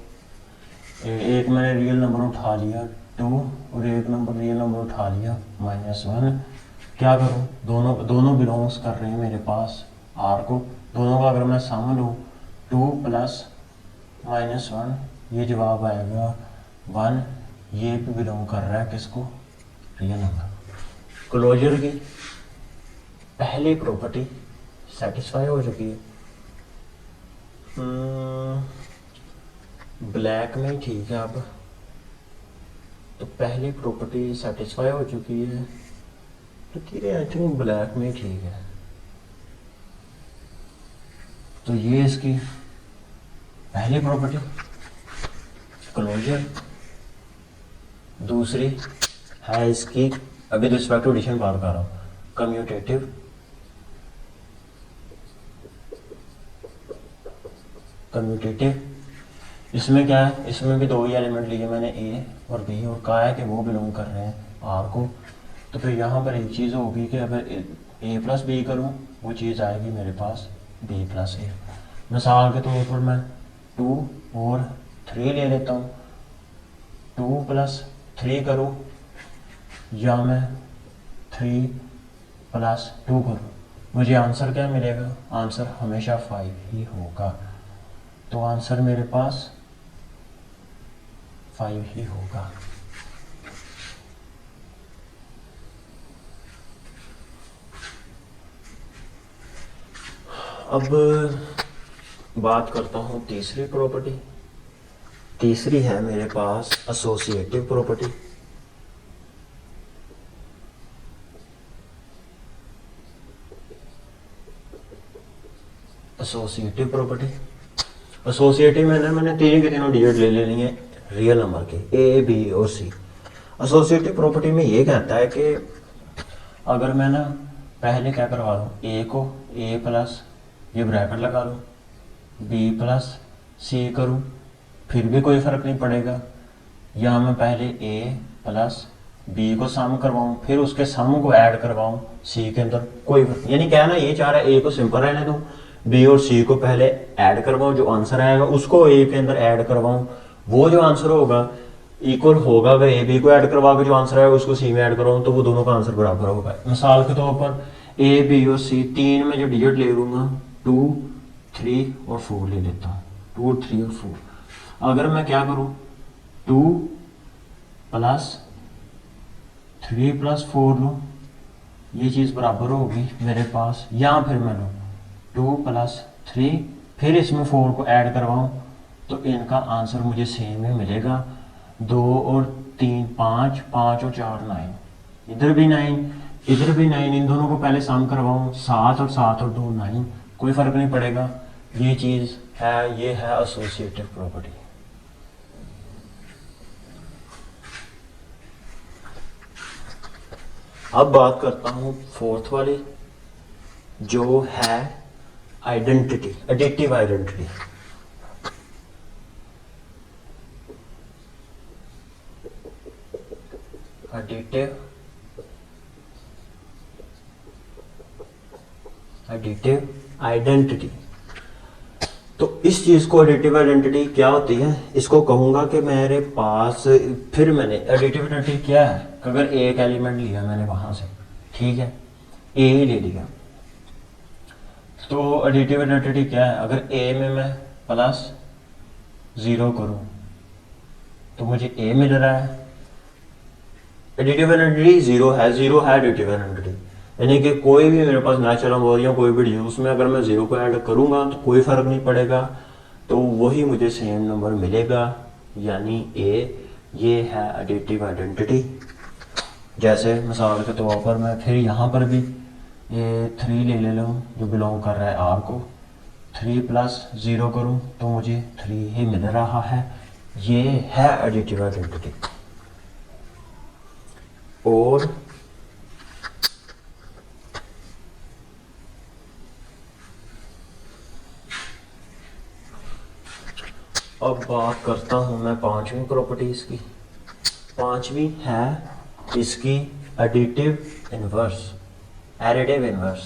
Speaker 1: एक मैंने रियल नंबर उठा लिया 2 और एक रियल नंबर उठा लिया -1। क्या करूँ, दोनों बिलोंग्स कर रहे हैं मेरे पास आर को। दोनों का अगर मैं सम लूँ 2 प्लस -1 ये जवाब आएगा 1। ये भी बिलोंग कर रहा है किसको, रियल नंबर। क्लोजर की पहली प्रॉपर्टी सेटिस्फाई हो चुकी है। ब्लैक में ठीक है। अब तो पहली प्रॉपर्टी सेटिस्फाई हो चुकी है, तो आई थिंक ब्लैक में ठीक है। तो ये इसकी पहली प्रॉपर्टी क्लोजर। दूसरी है इसकी, अभी रिस्पेक्ट टू एडिशन बात कर रहा हूँ, कम्यूटेटिव। इसमें क्या है, इसमें भी 2 ही एलिमेंट लिए मैंने ए और बी और कहा है कि वो बिलोंग कर रहे हैं आर को। तो फिर यहाँ पर एक चीज़ होगी कि अगर ए प्लस बी करूँ वो चीज़ आएगी मेरे पास बी प्लस ए। मिसाल के तौर पर मैं 2 और 3 ले लेता हूँ। 2 प्लस 3 करूँ या मैं 3 प्लस 2 करूँ, मुझे आंसर क्या मिलेगा, आंसर हमेशा 5 ही होगा। तो आंसर मेरे पास 5 ही होगा। अब बात करता हूँ तीसरी प्रॉपर्टी। तीसरी है मेरे पास एसोसिएटिव प्रॉपर्टी। एसोसिएटिव में मैंने तीन के तीनों डिजिट ले लेनी है रियल नंबर के, ए बी और सी। एसोसिएटिव प्रॉपर्टी में ये कहता है कि अगर मैं ना पहले क्या करवा लूँ, ए को ए प्लस ये ब्रैकेट लगा लूँ, बी प्लस सी करूँ फिर भी कोई फ़र्क नहीं पड़ेगा, या मैं पहले ए प्लस बी को सम करवाऊँ फिर उसके सम को ऐड करवाऊँ सी के अंदर, कोई फर्क। यानी कहना ये चाह रहा है ए को सिंपल रहने दूँ, बी और सी को पहले ऐड करवाऊँ, जो आंसर आएगा उसको ए के अंदर ऐड करवाऊँ, वो जो आंसर होगा इक्वल होगा, अगर ए बी को ऐड करवा के जो आंसर आएगा उसको सी में ऐड करवाऊँ तो वो दोनों का आंसर बराबर होगा। मिसाल के तौर पर ए बी और सी तीन में जो डिजिट ले लूँगा 2 3 और 4 ले लेता हूँ, 2 3 और 4। अगर मैं क्या करूँ 2 प्लस 3 प्लस 4 लूँ, ये चीज़ बराबर होगी मेरे पास, या फिर मैं लूँ 2 प्लस 3 फिर इसमें 4 को ऐड करवाऊँ तो इनका आंसर मुझे सेम ही मिलेगा। 2 और 3 5, 5 और 4 9, इधर भी 9 इधर भी 9, इन दोनों को पहले सम करवाऊँ 7 और 7 और 2 9, कोई फ़र्क नहीं पड़ेगा। ये चीज़ है, ये है एसोसिएटिव प्रॉपर्टी। अब बात करता हूँ फोर्थ वाली जो है identity, additive identity. Additive identity. तो इस चीज को एडिटिव आइडेंटिटी क्या होती है, इसको कहूंगा कि मेरे पास, फिर मैंने एडिटिव आइडेंटिटी क्या है, अगर एक एलिमेंट लिया मैंने वहां से, ठीक है, ए ही ले लिया, तो एडिटिव आइडेंटिटी क्या है, अगर ए में मैं +0 करूं तो मुझे ए मिल रहा है। एडिटिव आइडेंटिटी 0 है, 0 है एडिटिव आइडेंटिटी, यानी कि कोई भी मेरे पास नेचुरल नंबर या कोई भी डिजिट, उसमें अगर मैं 0 को ऐड करूंगा तो कोई फर्क नहीं पड़ेगा, तो वही मुझे सेम नंबर मिलेगा, यानी ए, ये है एडिटिव आइडेंटिटी। जैसे मिसाल के तौर पर मैं फिर यहाँ पर भी ये 3 ले लूँ जो बिलोंग कर रहा है आर को, 3 + 0 करूँ तो मुझे 3 ही मिल रहा है, ये है एडिटिव आइडेंटिटी। और अब बात करता हूं मैं पांचवी प्रॉपर्टीज की। पांचवी है इसकी additive inverse, additive inverse.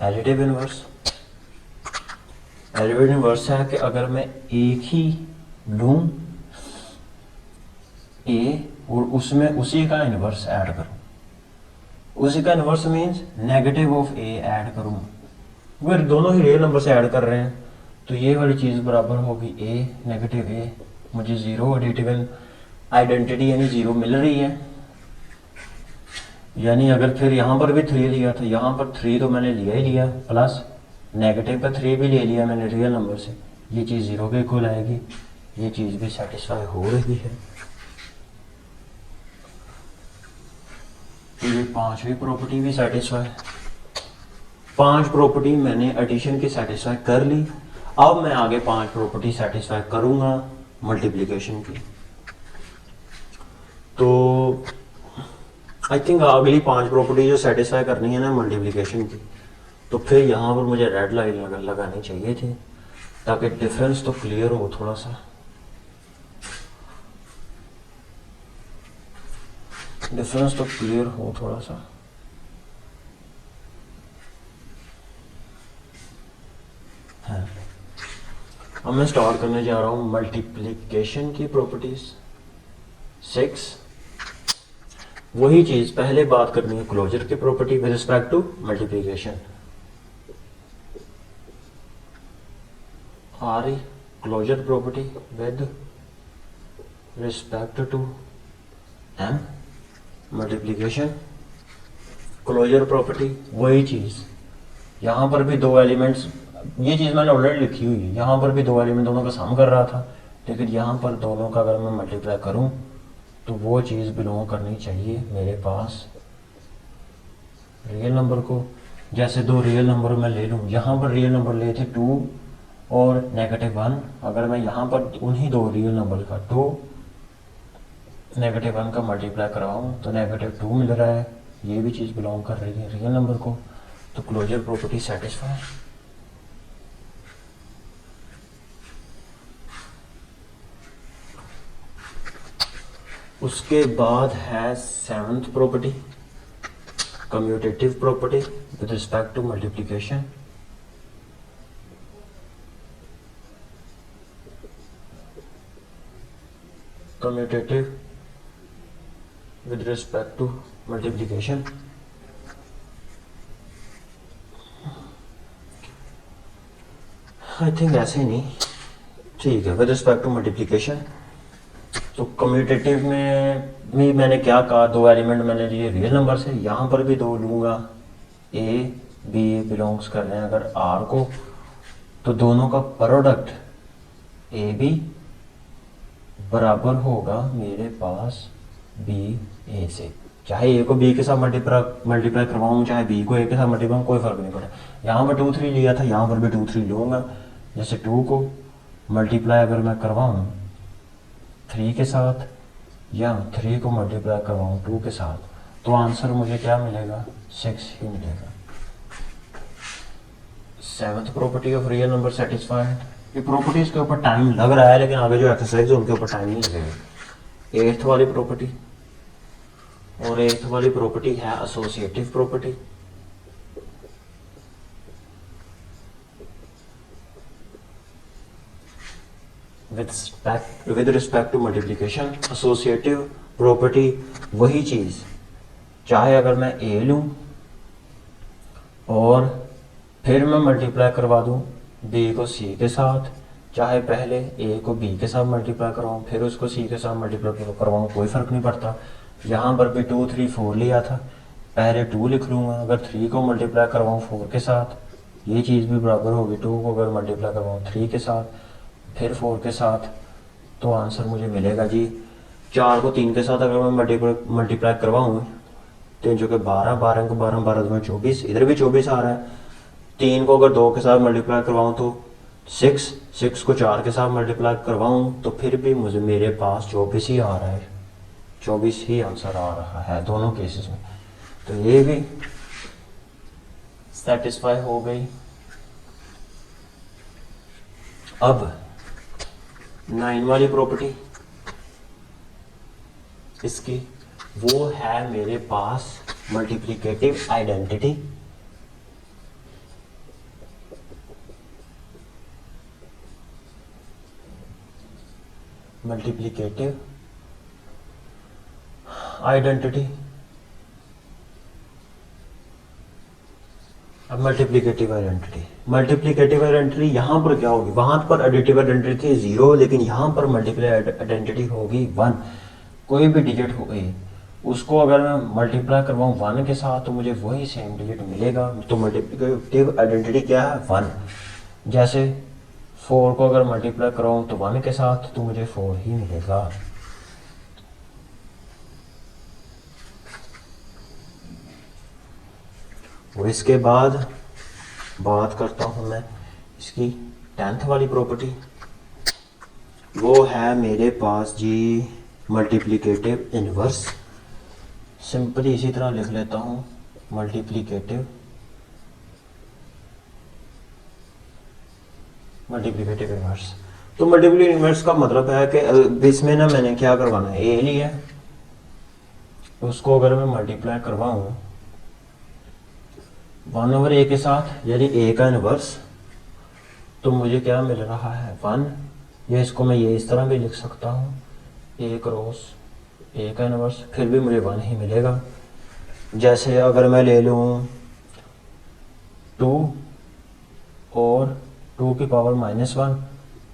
Speaker 1: Additive inverse, additive inverse है कि अगर मैं एक ही लूं ए और उसमें उसी का इनवर्स ऐड करूं, उसी का inverse means negative of A add करूं, अगर दोनों ही रियल नंबर से ऐड कर रहे हैं तो ये वाली चीज बराबर होगी ए नेगेटिव ए, मुझे 0 एडिटिव आइडेंटिटी यानी 0 मिल रही है। यानी अगर फिर यहाँ पर भी 3 लिया था, यहाँ पर 3 तो मैंने लिया ही लिया, प्लस नेगेटिव का 3 भी ले लिया मैंने रियल नंबर से, ये चीज़ 0 के इक्वल आएगी, ये चीज़ भी सेटिस्फाई हो रही है। तो ये पांचवी प्रॉपर्टी भी सेटिस्फाई, 5 प्रॉपर्टी मैंने एडिशन की सेटिस्फाई कर ली। अब मैं आगे 5 प्रॉपर्टी सेटिस्फाई करूंगा मल्टीप्लिकेशन की। तो आई थिंक अगली 5 प्रॉपर्टी जो सेटिस्फाई करनी है ना मल्टीप्लिकेशन की, तो फिर यहाँ पर मुझे रेड लाइन लगानी चाहिए थी ताकि डिफरेंस तो क्लियर हो थोड़ा सा। डिफरेंस तो क्लियर हो थोड़ा सा। है अब मैं स्टार्ट करने जा रहा हूँ मल्टीप्लिकेशन की प्रॉपर्टीज 6। वही चीज पहले बात करनी है क्लोजर की property with respect to multiplication. Or closure property with respect to M multiplication. Closure property वही चीज, यहां पर भी 2 एलिमेंट्स, ये चीज मैंने ऑलरेडी लिखी हुई है, यहां पर भी 2 एलिमेंट दोनों का सम कर रहा था, लेकिन यहां पर दोनों का अगर मैं मल्टीप्लाई करूं तो वो चीज बिलोंग करनी चाहिए मेरे पास रियल नंबर को। जैसे 2 रियल नंबर मैं ले लूं, यहां पर रियल नंबर लिए थे 2 और -1, अगर मैं यहां पर उन्हीं 2 रियल नंबर का 2 -1 का मल्टीप्लाई कराऊं तो -2 मिल रहा है, ये भी चीज बिलोंग कर रही है रियल नंबर को। तो क्लोजर प्रॉपर्टी सेटिस्फाई। उसके बाद है 7th property commutative property with respect to multiplication. Commutative with respect to multiplication. I think ऐसे नहीं, ठीक है, विद रिस्पेक्ट टू मल्टीप्लिकेशन। तो कम्यूटेटिव में भी मैंने क्या कहा, 2 एलिमेंट मैंने लिए रियल नंबर से, यहाँ पर भी 2 लूँगा, ए बी बिलोंग्स कर रहे हैं अगर आर को, तो दोनों का प्रोडक्ट ए बी बराबर होगा मेरे पास बी ए से। चाहे ए को बी के साथ मल्टीप्लाई करवाऊँ, चाहे बी को ए के साथ मल्टीप्लाई, कोई फर्क नहीं पड़ा। यहाँ पर 2 3 लिया था, यहाँ पर भी 2 3 लूँगा। जैसे 2 को मल्टीप्लाई अगर मैं करवाऊँ 3 के साथ या 3 को मल्टीप्लाई करवाऊँ 2 के साथ, तो आंसर मुझे क्या मिलेगा, 6 ही मिलेगा। Seventh property of real number satisfied. ये प्रॉपर्टीज के ऊपर टाइम लग रहा है, लेकिन आगे जो एक्सरसाइज है उनके ऊपर टाइम नहीं लगेगा। एट्थ वाली प्रॉपर्टी, और एट्थ वाली प्रॉपर्टी है associative property. With respect to multiplication, associative property वही चीज, चाहे अगर मैं ए लूं और फिर मैं मल्टीप्लाई करवा दूं बी को सी के साथ, चाहे पहले ए को बी के साथ मल्टीप्लाई करवाऊं फिर उसको सी के साथ मल्टीप्लाई करवाऊं, कोई फ़र्क नहीं पड़ता। यहाँ पर भी 2 3 4 लिया था, पहले 2 लिख लूँगा, अगर 3 को मल्टीप्लाई करवाऊँ 4 के साथ, ये चीज़ भी बराबर होगी 2 को अगर मल्टीप्लाई करवाऊँ 3 के साथ, फिर 4 के साथ, तो आंसर मुझे मिलेगा जी 4 को 3 के साथ अगर मैं मल्टीप्लाई करवाऊँ, 3 जो कि 12, 12 को 12, 12 में 24, इधर भी 24 आ रहा है। 3 को अगर 2 के साथ मल्टीप्लाई करवाऊँ तो 6, 6 को 4 के साथ मल्टीप्लाई करवाऊँ तो फिर भी मुझे मेरे पास 24 ही आ रहा है, 24 ही आंसर आ रहा है दोनों केसेस में। तो ये भी सेटिस्फाई हो गई। अब 9 वाली प्रॉपर्टी इसकी, वो है मेरे पास मल्टीप्लिकेटिव आइडेंटिटी। Multiplicative identity. अब मल्टीप्लिकेटिव आइडेंटिटी यहाँ पर क्या होगी, वहां पर एडिटिव आइडेंटिटी थी 0, लेकिन यहाँ पर मल्टीप्लाई आइडेंटिटी होगी 1। कोई भी डिजिट हो गई उसको अगर मैं मल्टीप्लाई करवाऊँ 1 के साथ तो मुझे वही सेम डिजिट मिलेगा। तो मल्टीप्लिकेटिव आइडेंटिटी क्या है, 1। जैसे 4 को अगर मल्टीप्लाई करवाऊँ तो 1 के साथ तो मुझे 4 ही मिलेगा। और इसके बाद बात करता हूं मैं इसकी 10th वाली प्रॉपर्टी, वो है मेरे पास जी मल्टीप्लिकेटिव इनवर्स। सिंपली इसी तरह लिख लेता हूं, मल्टीप्लिकेटिव इनवर्स। तो मल्टीप्लिकेटिव इनवर्स का मतलब है कि इसमें ना मैंने क्या करवाना है, ए लिया, उसको अगर मैं मल्टीप्लाई करवाऊं 1/a के साथ, यानी a का इनवर्स, तो मुझे क्या मिल रहा है 1। या इसको मैं ये इस तरह भी लिख सकता हूँ, a क्रॉस a का इनवर्स, फिर भी मुझे 1 ही मिलेगा। जैसे अगर मैं ले लूँ 2 और 2 की पावर -1,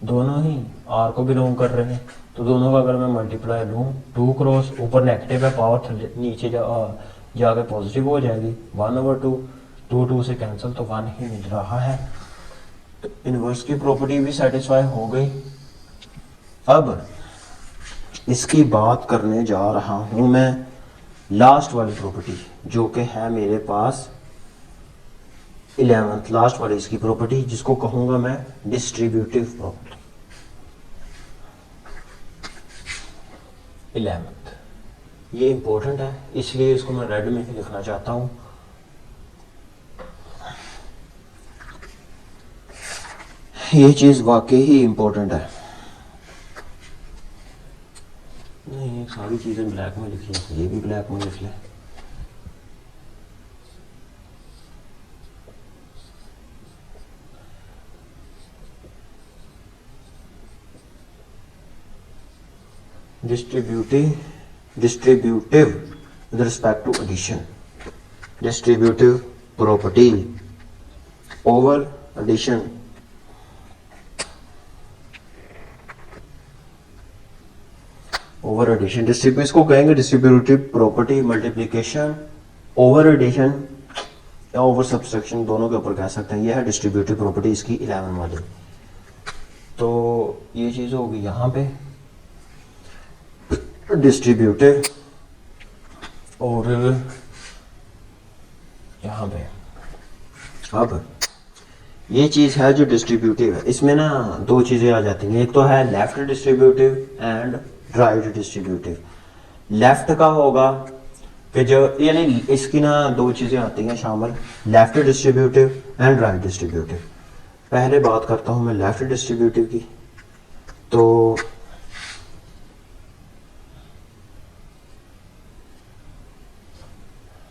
Speaker 1: दोनों ही r को बिलोंग कर रहे हैं, तो दोनों का अगर मैं मल्टीप्लाई लूँ 2 क्रॉस, ऊपर नेगेटिव है, पावर नीचे जाके पॉजिटिव हो जाएगी, 1/2, 2 से कैंसिल, तो 1 ही मिल रहा है। तो इनवर्स की प्रॉपर्टी भी सेटिस्फाई हो गई। अब इसकी बात करने जा रहा हूं मैं लास्ट वाली प्रॉपर्टी, जो कि है मेरे पास 11th, लास्ट वाली इसकी प्रॉपर्टी, जिसको कहूंगा मैं डिस्ट्रीब्यूटिव प्रॉपर्टी। 11th ये इंपॉर्टेंट है, इसलिए इसको मैं रेड में ही लिखना चाहता हूं। ये चीज वाकई ही इंपॉर्टेंट है। नहीं, सारी चीजें ब्लैक में लिखी है, ये भी ब्लैक में लिख ले। Distributive with respect to addition, distributive property over addition. Over addition, इसको कहेंगे distributive property multiplication over addition या ओवर सब्सट्रैक्शन, दोनों के ऊपर कह सकते हैं। यह है डिस्ट्रीब्यूटिव प्रॉपर्टी इसकी 11 वाली। तो ये चीज होगी यहाँ पे डिस्ट्रीब्यूटिव, और यहाँ पे अब ये चीज है जो डिस्ट्रीब्यूटिव है, इसमें ना दो चीजें आ जाती हैं, एक तो है left distributive and right distributive. Left का होगा कि जो यानी इसकी ना दो चीज़ें आती हैं शामिल, left distributive and right distributive. पहले बात करता हूँ मैं लेफ्ट डिस्ट्रीब्यूटिव की। तो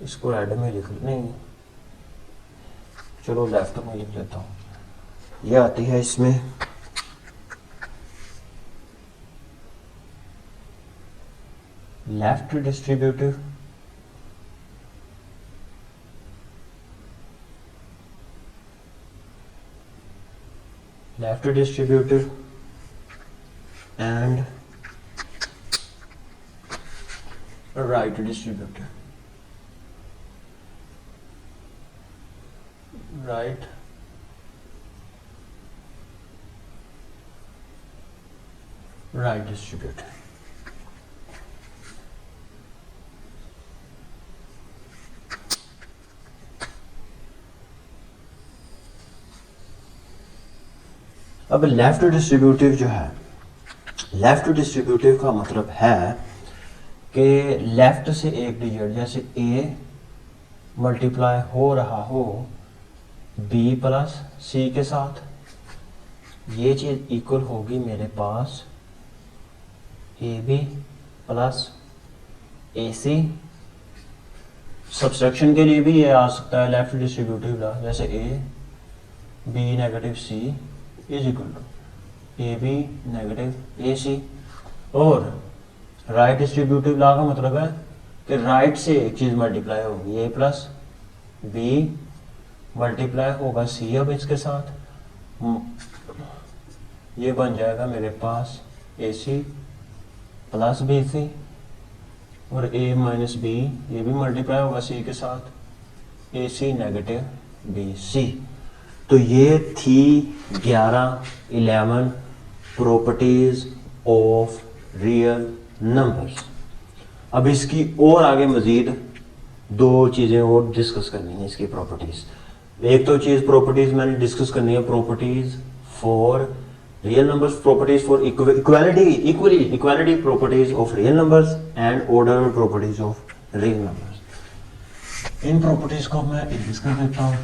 Speaker 1: इसको ऐड में लिख नहीं, चलो लेफ्ट में लिख लेता हूँ। ये आती है इसमें left distributive and right distributive, right distributive। अब लेफ्ट डिस्ट्रीब्यूटिव जो है, लेफ्ट डिस्ट्रीब्यूटिव का मतलब है कि लेफ्ट से एक डिजिट जैसे ए मल्टीप्लाई हो रहा हो बी प्लस सी के साथ, ये चीज़ इक्वल होगी मेरे पास A B plus A C. Subtraction के लिए भी ये आ सकता है लेफ्ट डिस्ट्रीब्यूटिव ला, जैसे A B negative C is equal to A B negative A C. और राइट डिस्ट्रीब्यूटिव लॉ का मतलब है कि राइट से एक चीज़ मल्टीप्लाई होगी, ए प्लस बी मल्टीप्लाई होगा सी अब इसके साथ, ये बन जाएगा मेरे पास ए सी प्लस बी सी, और ए माइनस बी ये भी मल्टीप्लाई होगा सी के साथ, ए सी नेगेटिव बी सी। तो ये थी 11 प्रॉपर्टीज ऑफ रियल नंबर्स। अब इसकी और आगे मजीद दो चीज़ें और डिस्कस करनी है इसकी प्रॉपर्टीज। एक तो चीज़ प्रॉपर्टीज मैंने डिस्कस करनी है properties for real numbers, properties for equality properties of real numbers and order properties of real numbers. In properties को मैं डिस्कस कर देता हूँ।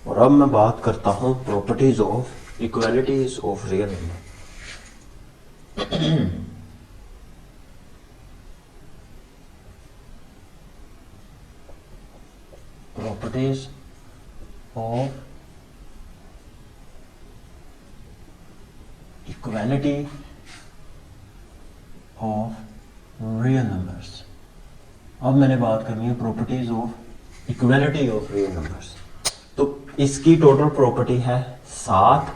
Speaker 1: और अब मैं बात करता हूं properties of equalities of real number. Properties of equality of real numbers. अब मैंने बात करनी है properties of equality of real numbers. तो इसकी टोटल प्रॉपर्टी है 7।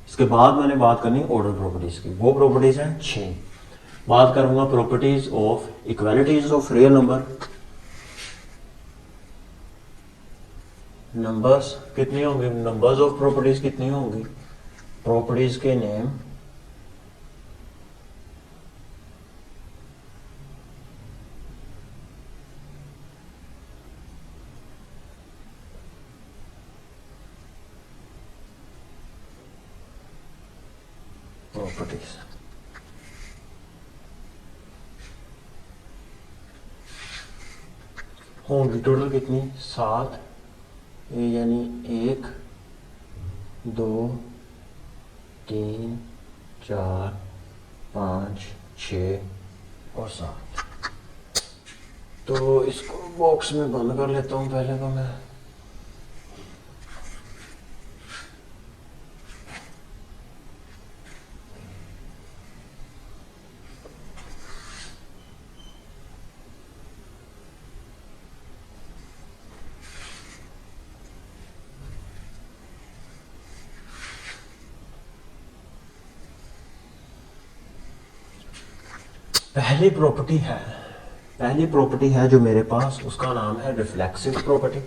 Speaker 1: इसके बाद मैंने बात करनी है ऑर्डर प्रॉपर्टीज की, वो प्रॉपर्टीज हैं 6। बात करूंगा properties of equalities of real numbers कितनी होंगी, नंबर्स ऑफ प्रॉपर्टीज कितनी होंगी, प्रॉपर्टीज के नेम प्रॉपर्टीज। होंगी टोटल कितनी 7, यानी 1 2 3 4 5 6 और 7। तो इसको बॉक्स में बंद कर लेता हूँ पहले तो मैं। पहली प्रॉपर्टी है जो मेरे पास, उसका नाम है रिफ्लेक्सिव प्रॉपर्टी।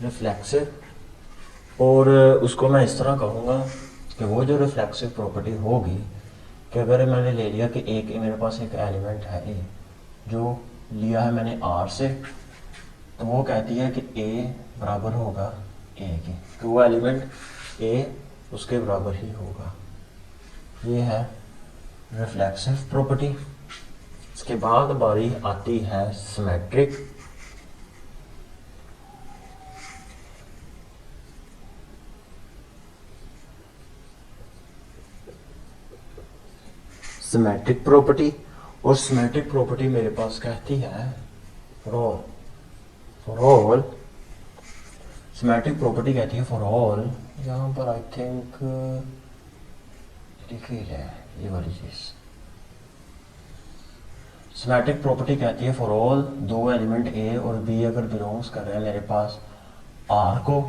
Speaker 1: रिफ्लेक्सिव, और उसको मैं इस तरह कहूँगा कि वो जो रिफ्लेक्सिव प्रॉपर्टी होगी कि अगर मैंने ले लिया कि एक मेरे पास एक एलिमेंट है ए, जो लिया है मैंने आर से, तो वो कहती है कि ए बराबर होगा ए के, तो वो एलिमेंट ए उसके बराबर ही होगा। ये है रिफ्लेक्सिव प्रॉपर्टी। इसके बाद बारी आती है सिमेट्रिक। सिमेट्रिक प्रॉपर्टी, और सिमेट्रिक प्रॉपर्टी मेरे पास कहती है फॉर ऑल सिमेट्रिक प्रॉपर्टी कहती है फॉर ऑल, यहाँ पर आई थिंक लिखी है ये वाली चीज। सिमेट्रिक प्रॉपर्टी कहती है फॉर ऑल दो एलिमेंट ए और बी अगर बिलोंग्स कर रहे हैं मेरे पास आर को,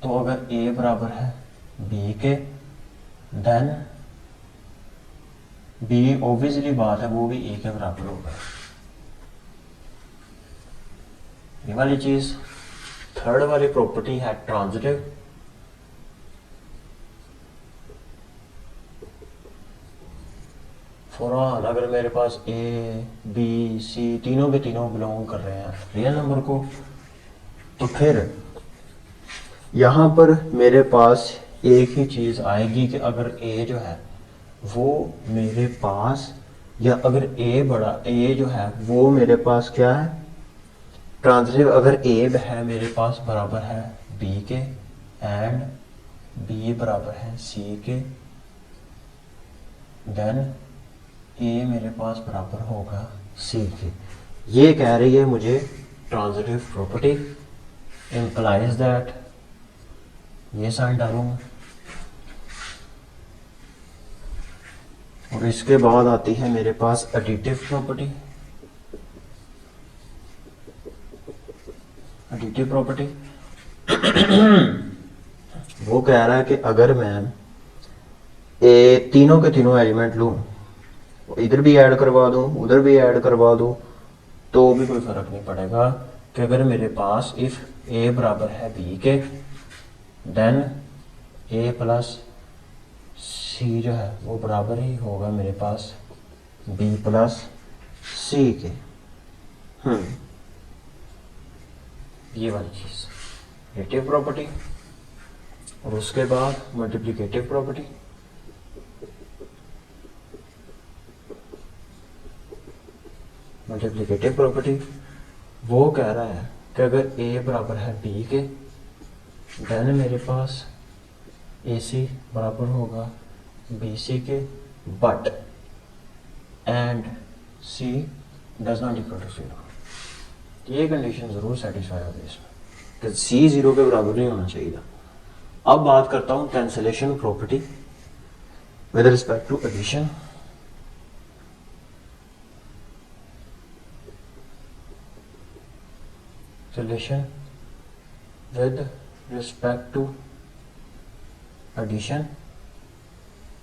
Speaker 1: तो अगर ए बराबर है बी के, देन बी ऑब्वियसली बात है वो भी ए के बराबर होगा। ये वाली चीज। थर्ड वाली प्रॉपर्टी है ट्रांजिटिव। फॉर ऑल अगर मेरे पास ए बी सी तीनों के तीनों बिलोंग कर रहे हैं रियल नंबर को, तो फिर यहां पर मेरे पास एक ही चीज आएगी कि अगर ए जो है वो मेरे पास, या अगर ए जो है वो मेरे पास क्या है ट्रांजिटिव, अगर ए है मेरे पास बराबर है बी के एंड बी बराबर है सी के, देन ए मेरे पास बराबर होगा सी के। ये कह रही है मुझे ट्रांजिटिव प्रॉपर्टी, इंप्लाइज दैट, ये साइन डालूंगा। और इसके बाद आती है मेरे पास एडिटिव प्रॉपर्टी। एडिटिव प्रॉपर्टी वो कह रहा है कि अगर मैं तीनों के तीनों एलिमेंट लूं, इधर भी ऐड करवा दूं उधर भी ऐड करवा दूं, तो भी कोई फर्क नहीं पड़ेगा कि अगर मेरे पास इफ ए बराबर है बी के, देन ए प्लस सी जो है वो बराबर ही होगा मेरे पास बी प्लस सी के। ये वाली चीज एडिटिव प्रॉपर्टी। और उसके बाद मल्टीप्लिकेटिव प्रॉपर्टी। मल्टीप्लिकेटिव प्रॉपर्टी वो कह रहा है कि अगर ए बराबर है बी के, देन मेरे पास ए सी बराबर होगा बी सी के, but and C does not equal to zero. ये कंडीशन जरूर सेटिस्फाई होगी इसमें कि सी जीरो के बराबर नहीं होना चाहिए। अब बात करता हूं cancellation property with respect to addition. Cancellation with respect to addition,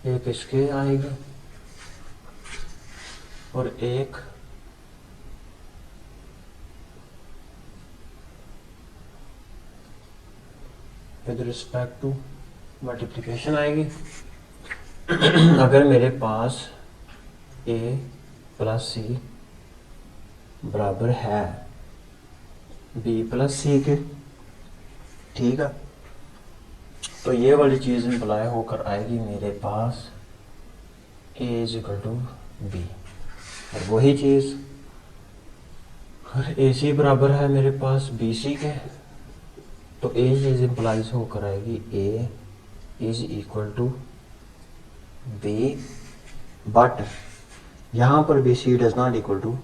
Speaker 1: एक इसके आएगी और एक विद रिस्पेक्ट टू मल्टीप्लिकेशन आएगी। अगर मेरे पास ए प्लस सी बराबर है बी प्लस सी के, ठीक है, तो ये वाली चीज़ इंप्लाई होकर आएगी मेरे पास ए इज इक्वल टू बी। और वही चीज़ अगर ए सी बराबर है मेरे पास बी सी के, तो ए चीज इंप्लाइज होकर आएगी A is equal to B, but यहाँ पर B C does not equal to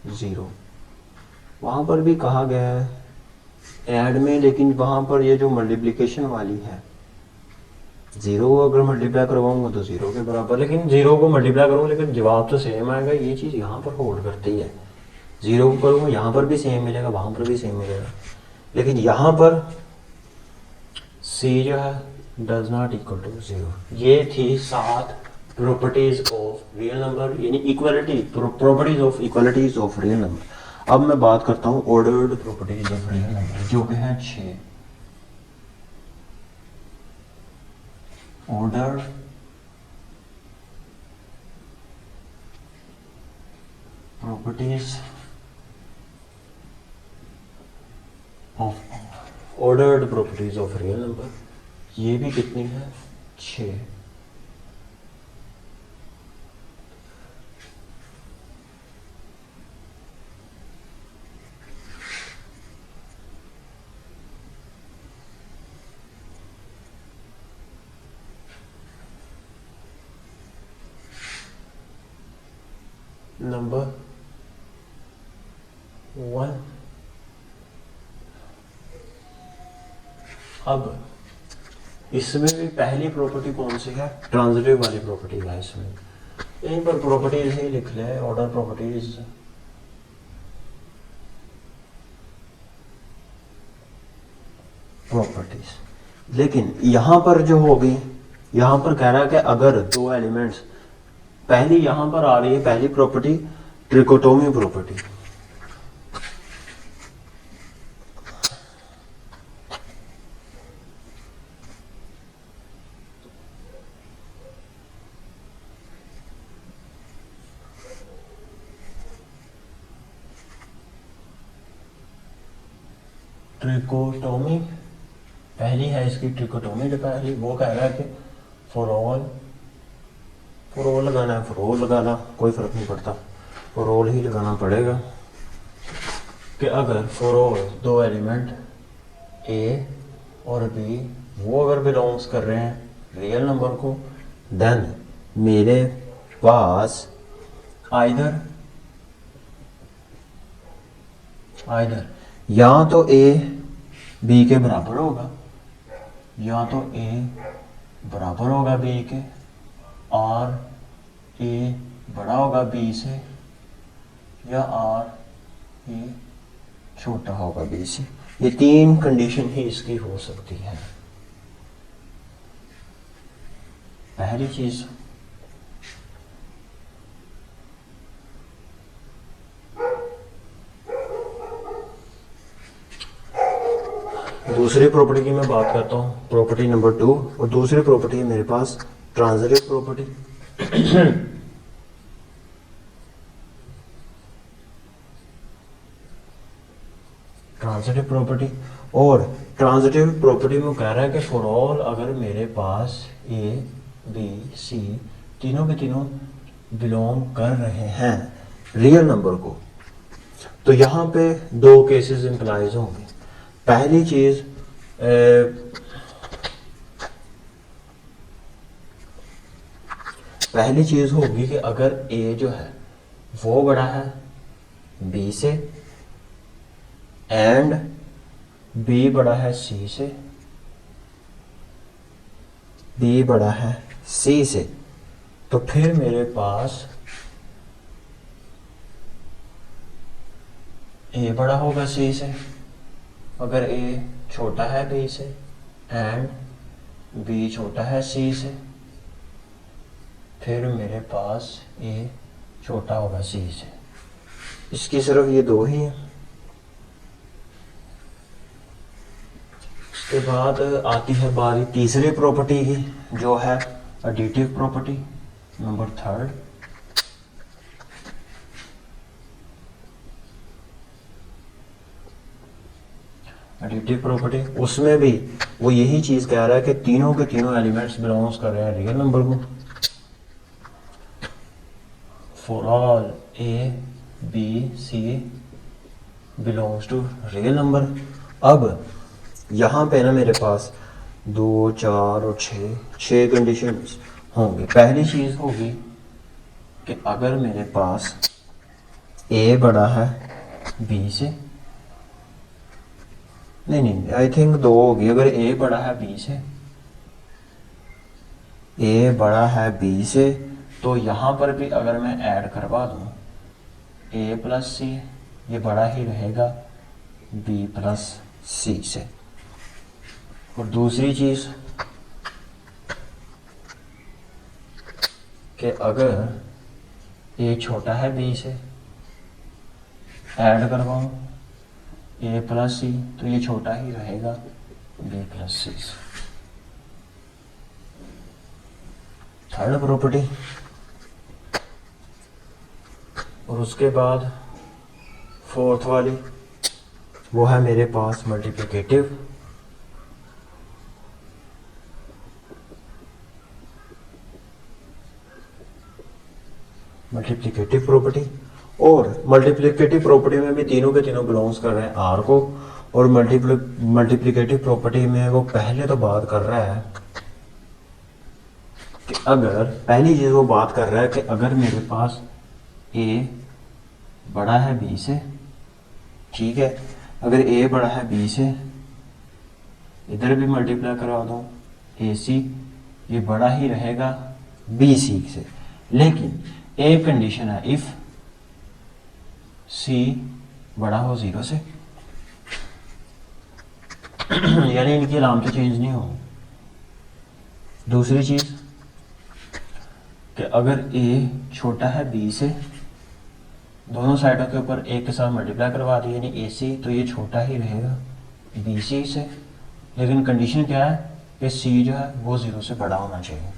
Speaker 1: zero. वहाँ पर भी कहा गया है ऐड में, लेकिन वहाँ पर ये जो मल्टीप्लिकेशन वाली है, जीरो को अगर मल्टीप्लाई करवाऊंगा तो जीरो के बराबर, लेकिन जीरो को मल्टीप्लाई करूँगा लेकिन जवाब तो सेम आएगा। ये चीज़ यहाँ पर होल्ड करती है, जीरो को करूँगा यहाँ पर भी सेम मिलेगा वहाँ पर भी सेम मिलेगा, लेकिन यहाँ पर सी जो है does not equal to zero. ये थी 7 प्रॉपर्टीज ऑफ रियल नंबर, यानी equality, properties of equalities of real number. अब मैं बात करता हूँ ordered properties of real number, जो कि है 6। Order properties of ordered properties of real number, ये भी कितनी है? 6। नंबर 1। अब इसमें भी पहली प्रॉपर्टी कौन सी है? ट्रांजिटिव वाली प्रॉपर्टी है। इसमें यहीं पर प्रॉपर्टीज ही लिख ले, ऑर्डर प्रॉपर्टीज। प्रॉपर्टीज, लेकिन यहां पर जो होगी, यहां पर कह रहा है कि अगर दो एलिमेंट्स, पहली यहां पर आ रही है पहली प्रॉपर्टी ट्रिकोटोमी प्रॉपर्टी। ट्रिकोटोमी पहली है इसकी, ट्रिकोटोमी जो पहली, वो कह रहा है कि फॉर ऑल लगाना है, फॉर ऑल लगाना कोई फर्क नहीं पड़ता, फॉर ऑल ही लगाना पड़ेगा। कि अगर फॉर ऑल दो एलिमेंट ए और बी वो अगर बिलोंग्स कर रहे हैं रियल नंबर को, देन मेरे पास आइदर या तो ए बी के बराबर होगा, या तो ए बराबर होगा बी के, और ए बड़ा होगा बी से, या और ए छोटा होगा बी से। ये तीन कंडीशन ही इसकी हो सकती है। पहली चीज, दूसरी प्रॉपर्टी की मैं बात करता हूँ, प्रॉपर्टी नंबर 2। और दूसरी प्रॉपर्टी है मेरे पास ट्रांजिटिव प्रॉपर्टी। ट्रांजिटिव प्रॉपर्टी, और ट्रांजिटिव प्रॉपर्टी में कह रहा है कि फॉर ऑल अगर मेरे पास ए बी सी तीनों के तीनों बिलोंग कर रहे हैं रियल नंबर को, तो यहाँ पे दो केसेस इंप्लाइज होंगे। पहली चीज, पहली चीज होगी कि अगर ए जो है वो बड़ा है बी से, एंड बी बड़ा है सी से, बी बड़ा है सी से, तो फिर मेरे पास ए बड़ा होगा सी से। अगर ए छोटा है बी से एंड बी छोटा है सी से, फिर मेरे पास ए छोटा होगा सी से। इसकी सिर्फ ये दो ही हैं। उसके बाद आती है बारी तीसरी प्रॉपर्टी की, जो है additive property number 3। Additive property, उसमें भी वो यही चीज कह रहा है कि तीनों के तीनों एलिमेंट्स बिलोंग्स कर रहे हैं रियल नंबर को। For all A B C belongs to real number. अब यहाँ पे ना मेरे पास 2, 4 और 6 कंडीशंस होंगी। पहली चीज होगी कि अगर मेरे पास ए बड़ा है बी से, नहीं आई थिंक 2 होगी। अगर ए बड़ा है बी से, ए बड़ा है बी से, तो यहाँ पर भी अगर मैं ऐड करवा दूँ ए प्लस सी, ये बड़ा ही रहेगा बी प्लस सी से। और दूसरी चीज कि अगर ए छोटा है बी से ऐड करवाऊँ ए प्लस सी, तो ये छोटा ही रहेगा बी प्लस सी से। Third property. और उसके बाद फोर्थ वाली वो है मेरे पास मल्टीप्लिकेटिव। मल्टीप्लिकेटिव प्रॉपर्टी, और मल्टीप्लिकेटिव प्रॉपर्टी में भी तीनों के तीनों बिलोंग्स कर रहे हैं आर को। और मल्टीप्लिकेटिव प्रॉपर्टी में वो पहले तो बात कर रहा है कि अगर पहली चीज वो बात कर रहा है कि अगर मेरे पास ए बड़ा है बी से, ठीक है, अगर ए बड़ा है बी से, इधर भी मल्टीप्लाई करवा दूं ए सी, ये बड़ा ही रहेगा बी सी से। लेकिन एक कंडीशन है, इफ सी बड़ा हो 0 से, यानी इनकी अलामतें चेंज नहीं हो। दूसरी चीज कि अगर ए छोटा है बी से, दोनों साइडों के ऊपर एक के साथ मल्टीप्लाई करवा दी यानी ए सी, तो ये छोटा ही रहेगा बी सी से। लेकिन कंडीशन क्या है कि सी जो है वो 0 से बड़ा होना चाहिए।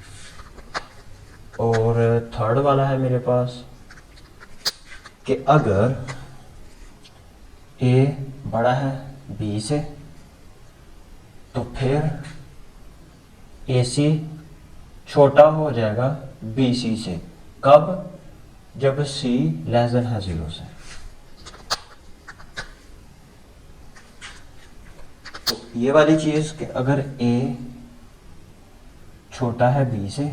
Speaker 1: और थर्ड वाला है मेरे पास कि अगर ए बड़ा है बी से, तो फिर ए सी छोटा हो जाएगा बी सी से। कब? जब सी लेस देन है 0 से। तो ये वाली चीज कि अगर ए छोटा है बी से,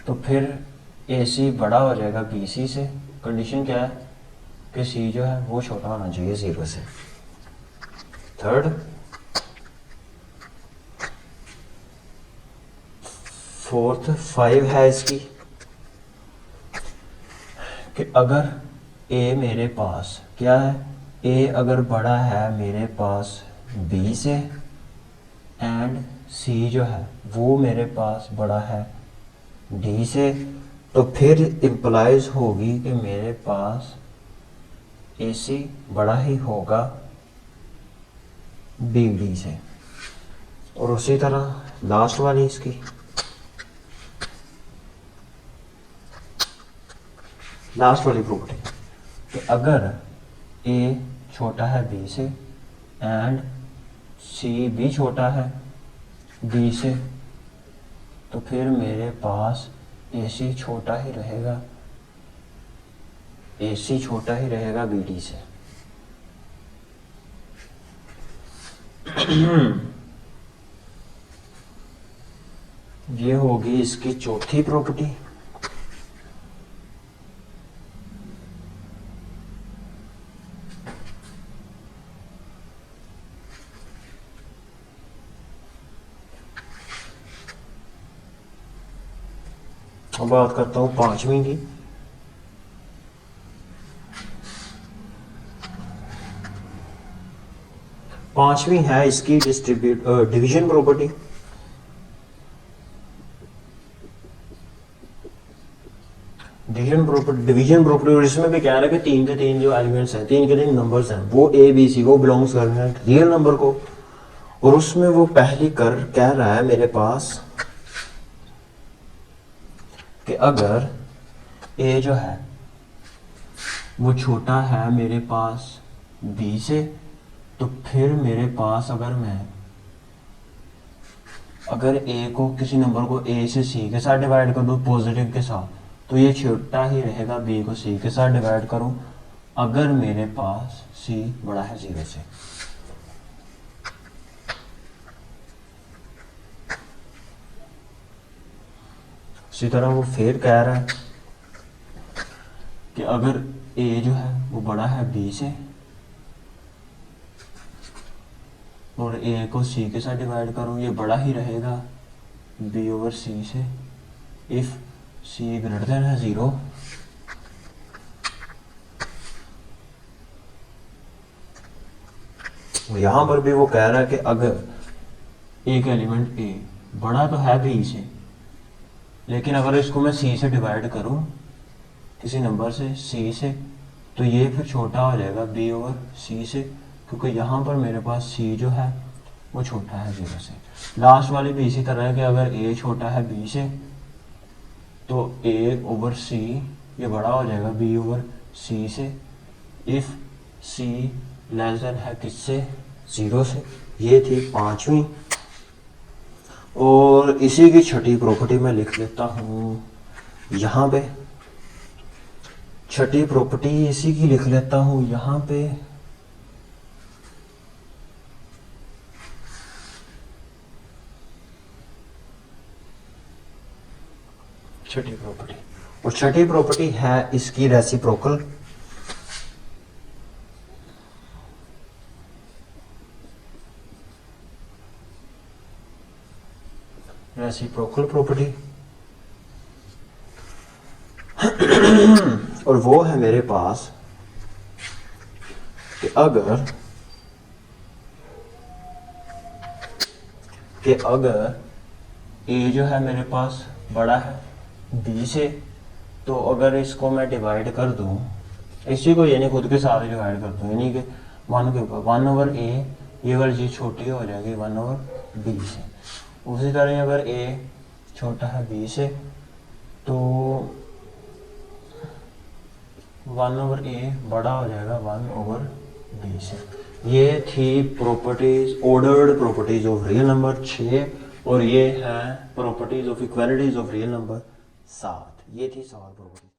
Speaker 1: तो फिर ए सी बड़ा हो जाएगा बी सी से। कंडीशन क्या है कि सी जो है वो छोटा होना चाहिए 0 से। थर्ड। फोर्थ 5 है इसकी कि अगर ए मेरे पास क्या है, ए अगर बड़ा है मेरे पास बी से एंड सी जो है वो मेरे पास बड़ा है डी से, तो फिर इम्प्लाइज होगी कि मेरे पास ए सी बड़ा ही होगा बी डी से। और उसी तरह लास्ट वाली इसकी लास्ट वाली प्रॉपर्टी कि अगर ए छोटा है बी से एंड सी भी छोटा है बी से, तो फिर मेरे पास ए सी छोटा ही रहेगा, ए सी छोटा ही रहेगा बी डी से। ये होगी इसकी चौथी प्रॉपर्टी। अब बात करता हूँ पांचवी की। पांचवी है इसकी डिवीजन प्रॉपर्टी। डिवीजन प्रॉपर्टी और इसमें भी कह रहा है कि 3 के 3 जो एलिमेंट्स हैं, 3 के 3 नंबर्स हैं, वो ए बी सी वो बिलोंग्स कर रहे हैं रियल नंबर को। और उसमें वो पहली कह रहा है मेरे पास कि अगर ए जो है वो छोटा है मेरे पास बी से, तो फिर मेरे पास अगर ए को किसी नंबर को ए से सी के साथ डिवाइड कर दूं पॉजिटिव के साथ, तो ये छोटा ही रहेगा बी को सी के साथ डिवाइड करूं अगर मेरे पास सी बड़ा है 0 से। इसी तरह वो फिर कह रहा है कि अगर ए जो है वो बड़ा है बी से और ए को सी के साथ डिवाइड करूं, ये बड़ा ही रहेगा बी ओवर सी से इफ सी ग्रेटर देन है 0। यहां पर भी वो कह रहा है कि अगर एक एलिमेंट ए बड़ा तो है बी से, लेकिन अगर इसको मैं सी से डिवाइड करूं किसी नंबर से सी से, तो ये फिर छोटा हो जाएगा b ओवर c से, क्योंकि यहाँ पर मेरे पास c जो है वो छोटा है 0 से। लास्ट वाली भी इसी तरह है कि अगर a छोटा है b से तो a ओवर c ये बड़ा हो जाएगा b ओवर c से, इफ़ c लेस देन है किससे, 0 से। ये थी पांचवी। और इसी की छठी प्रॉपर्टी मैं लिख लेता हूँ यहाँ पे, छठी प्रॉपर्टी इसी की लिख लेता हूँ यहाँ पे। छठी प्रॉपर्टी, और छठी प्रॉपर्टी है इसकी रेसिप्रोकल। रेसिप्रोकल प्रॉपर्टी और वो है मेरे पास कि अगर a जो है मेरे पास बड़ा है b से, तो अगर इसको मैं डिवाइड कर दूं, इसी को यानी खुद के साथ डिवाइड कर दूं, यानी कि 1 के ऊपर 1 ओवर a, ये वाली चीज़ छोटी हो जाएगी 1 ओवर b से। उसी तरह अगर a छोटा है b से तो 1 ओवर a बड़ा हो जाएगा 1 ओवर b से। ये थी properties, ordered properties of real number 6, और ये है properties of equalities of real number 7। ये थी 7 प्रॉपर्टीज।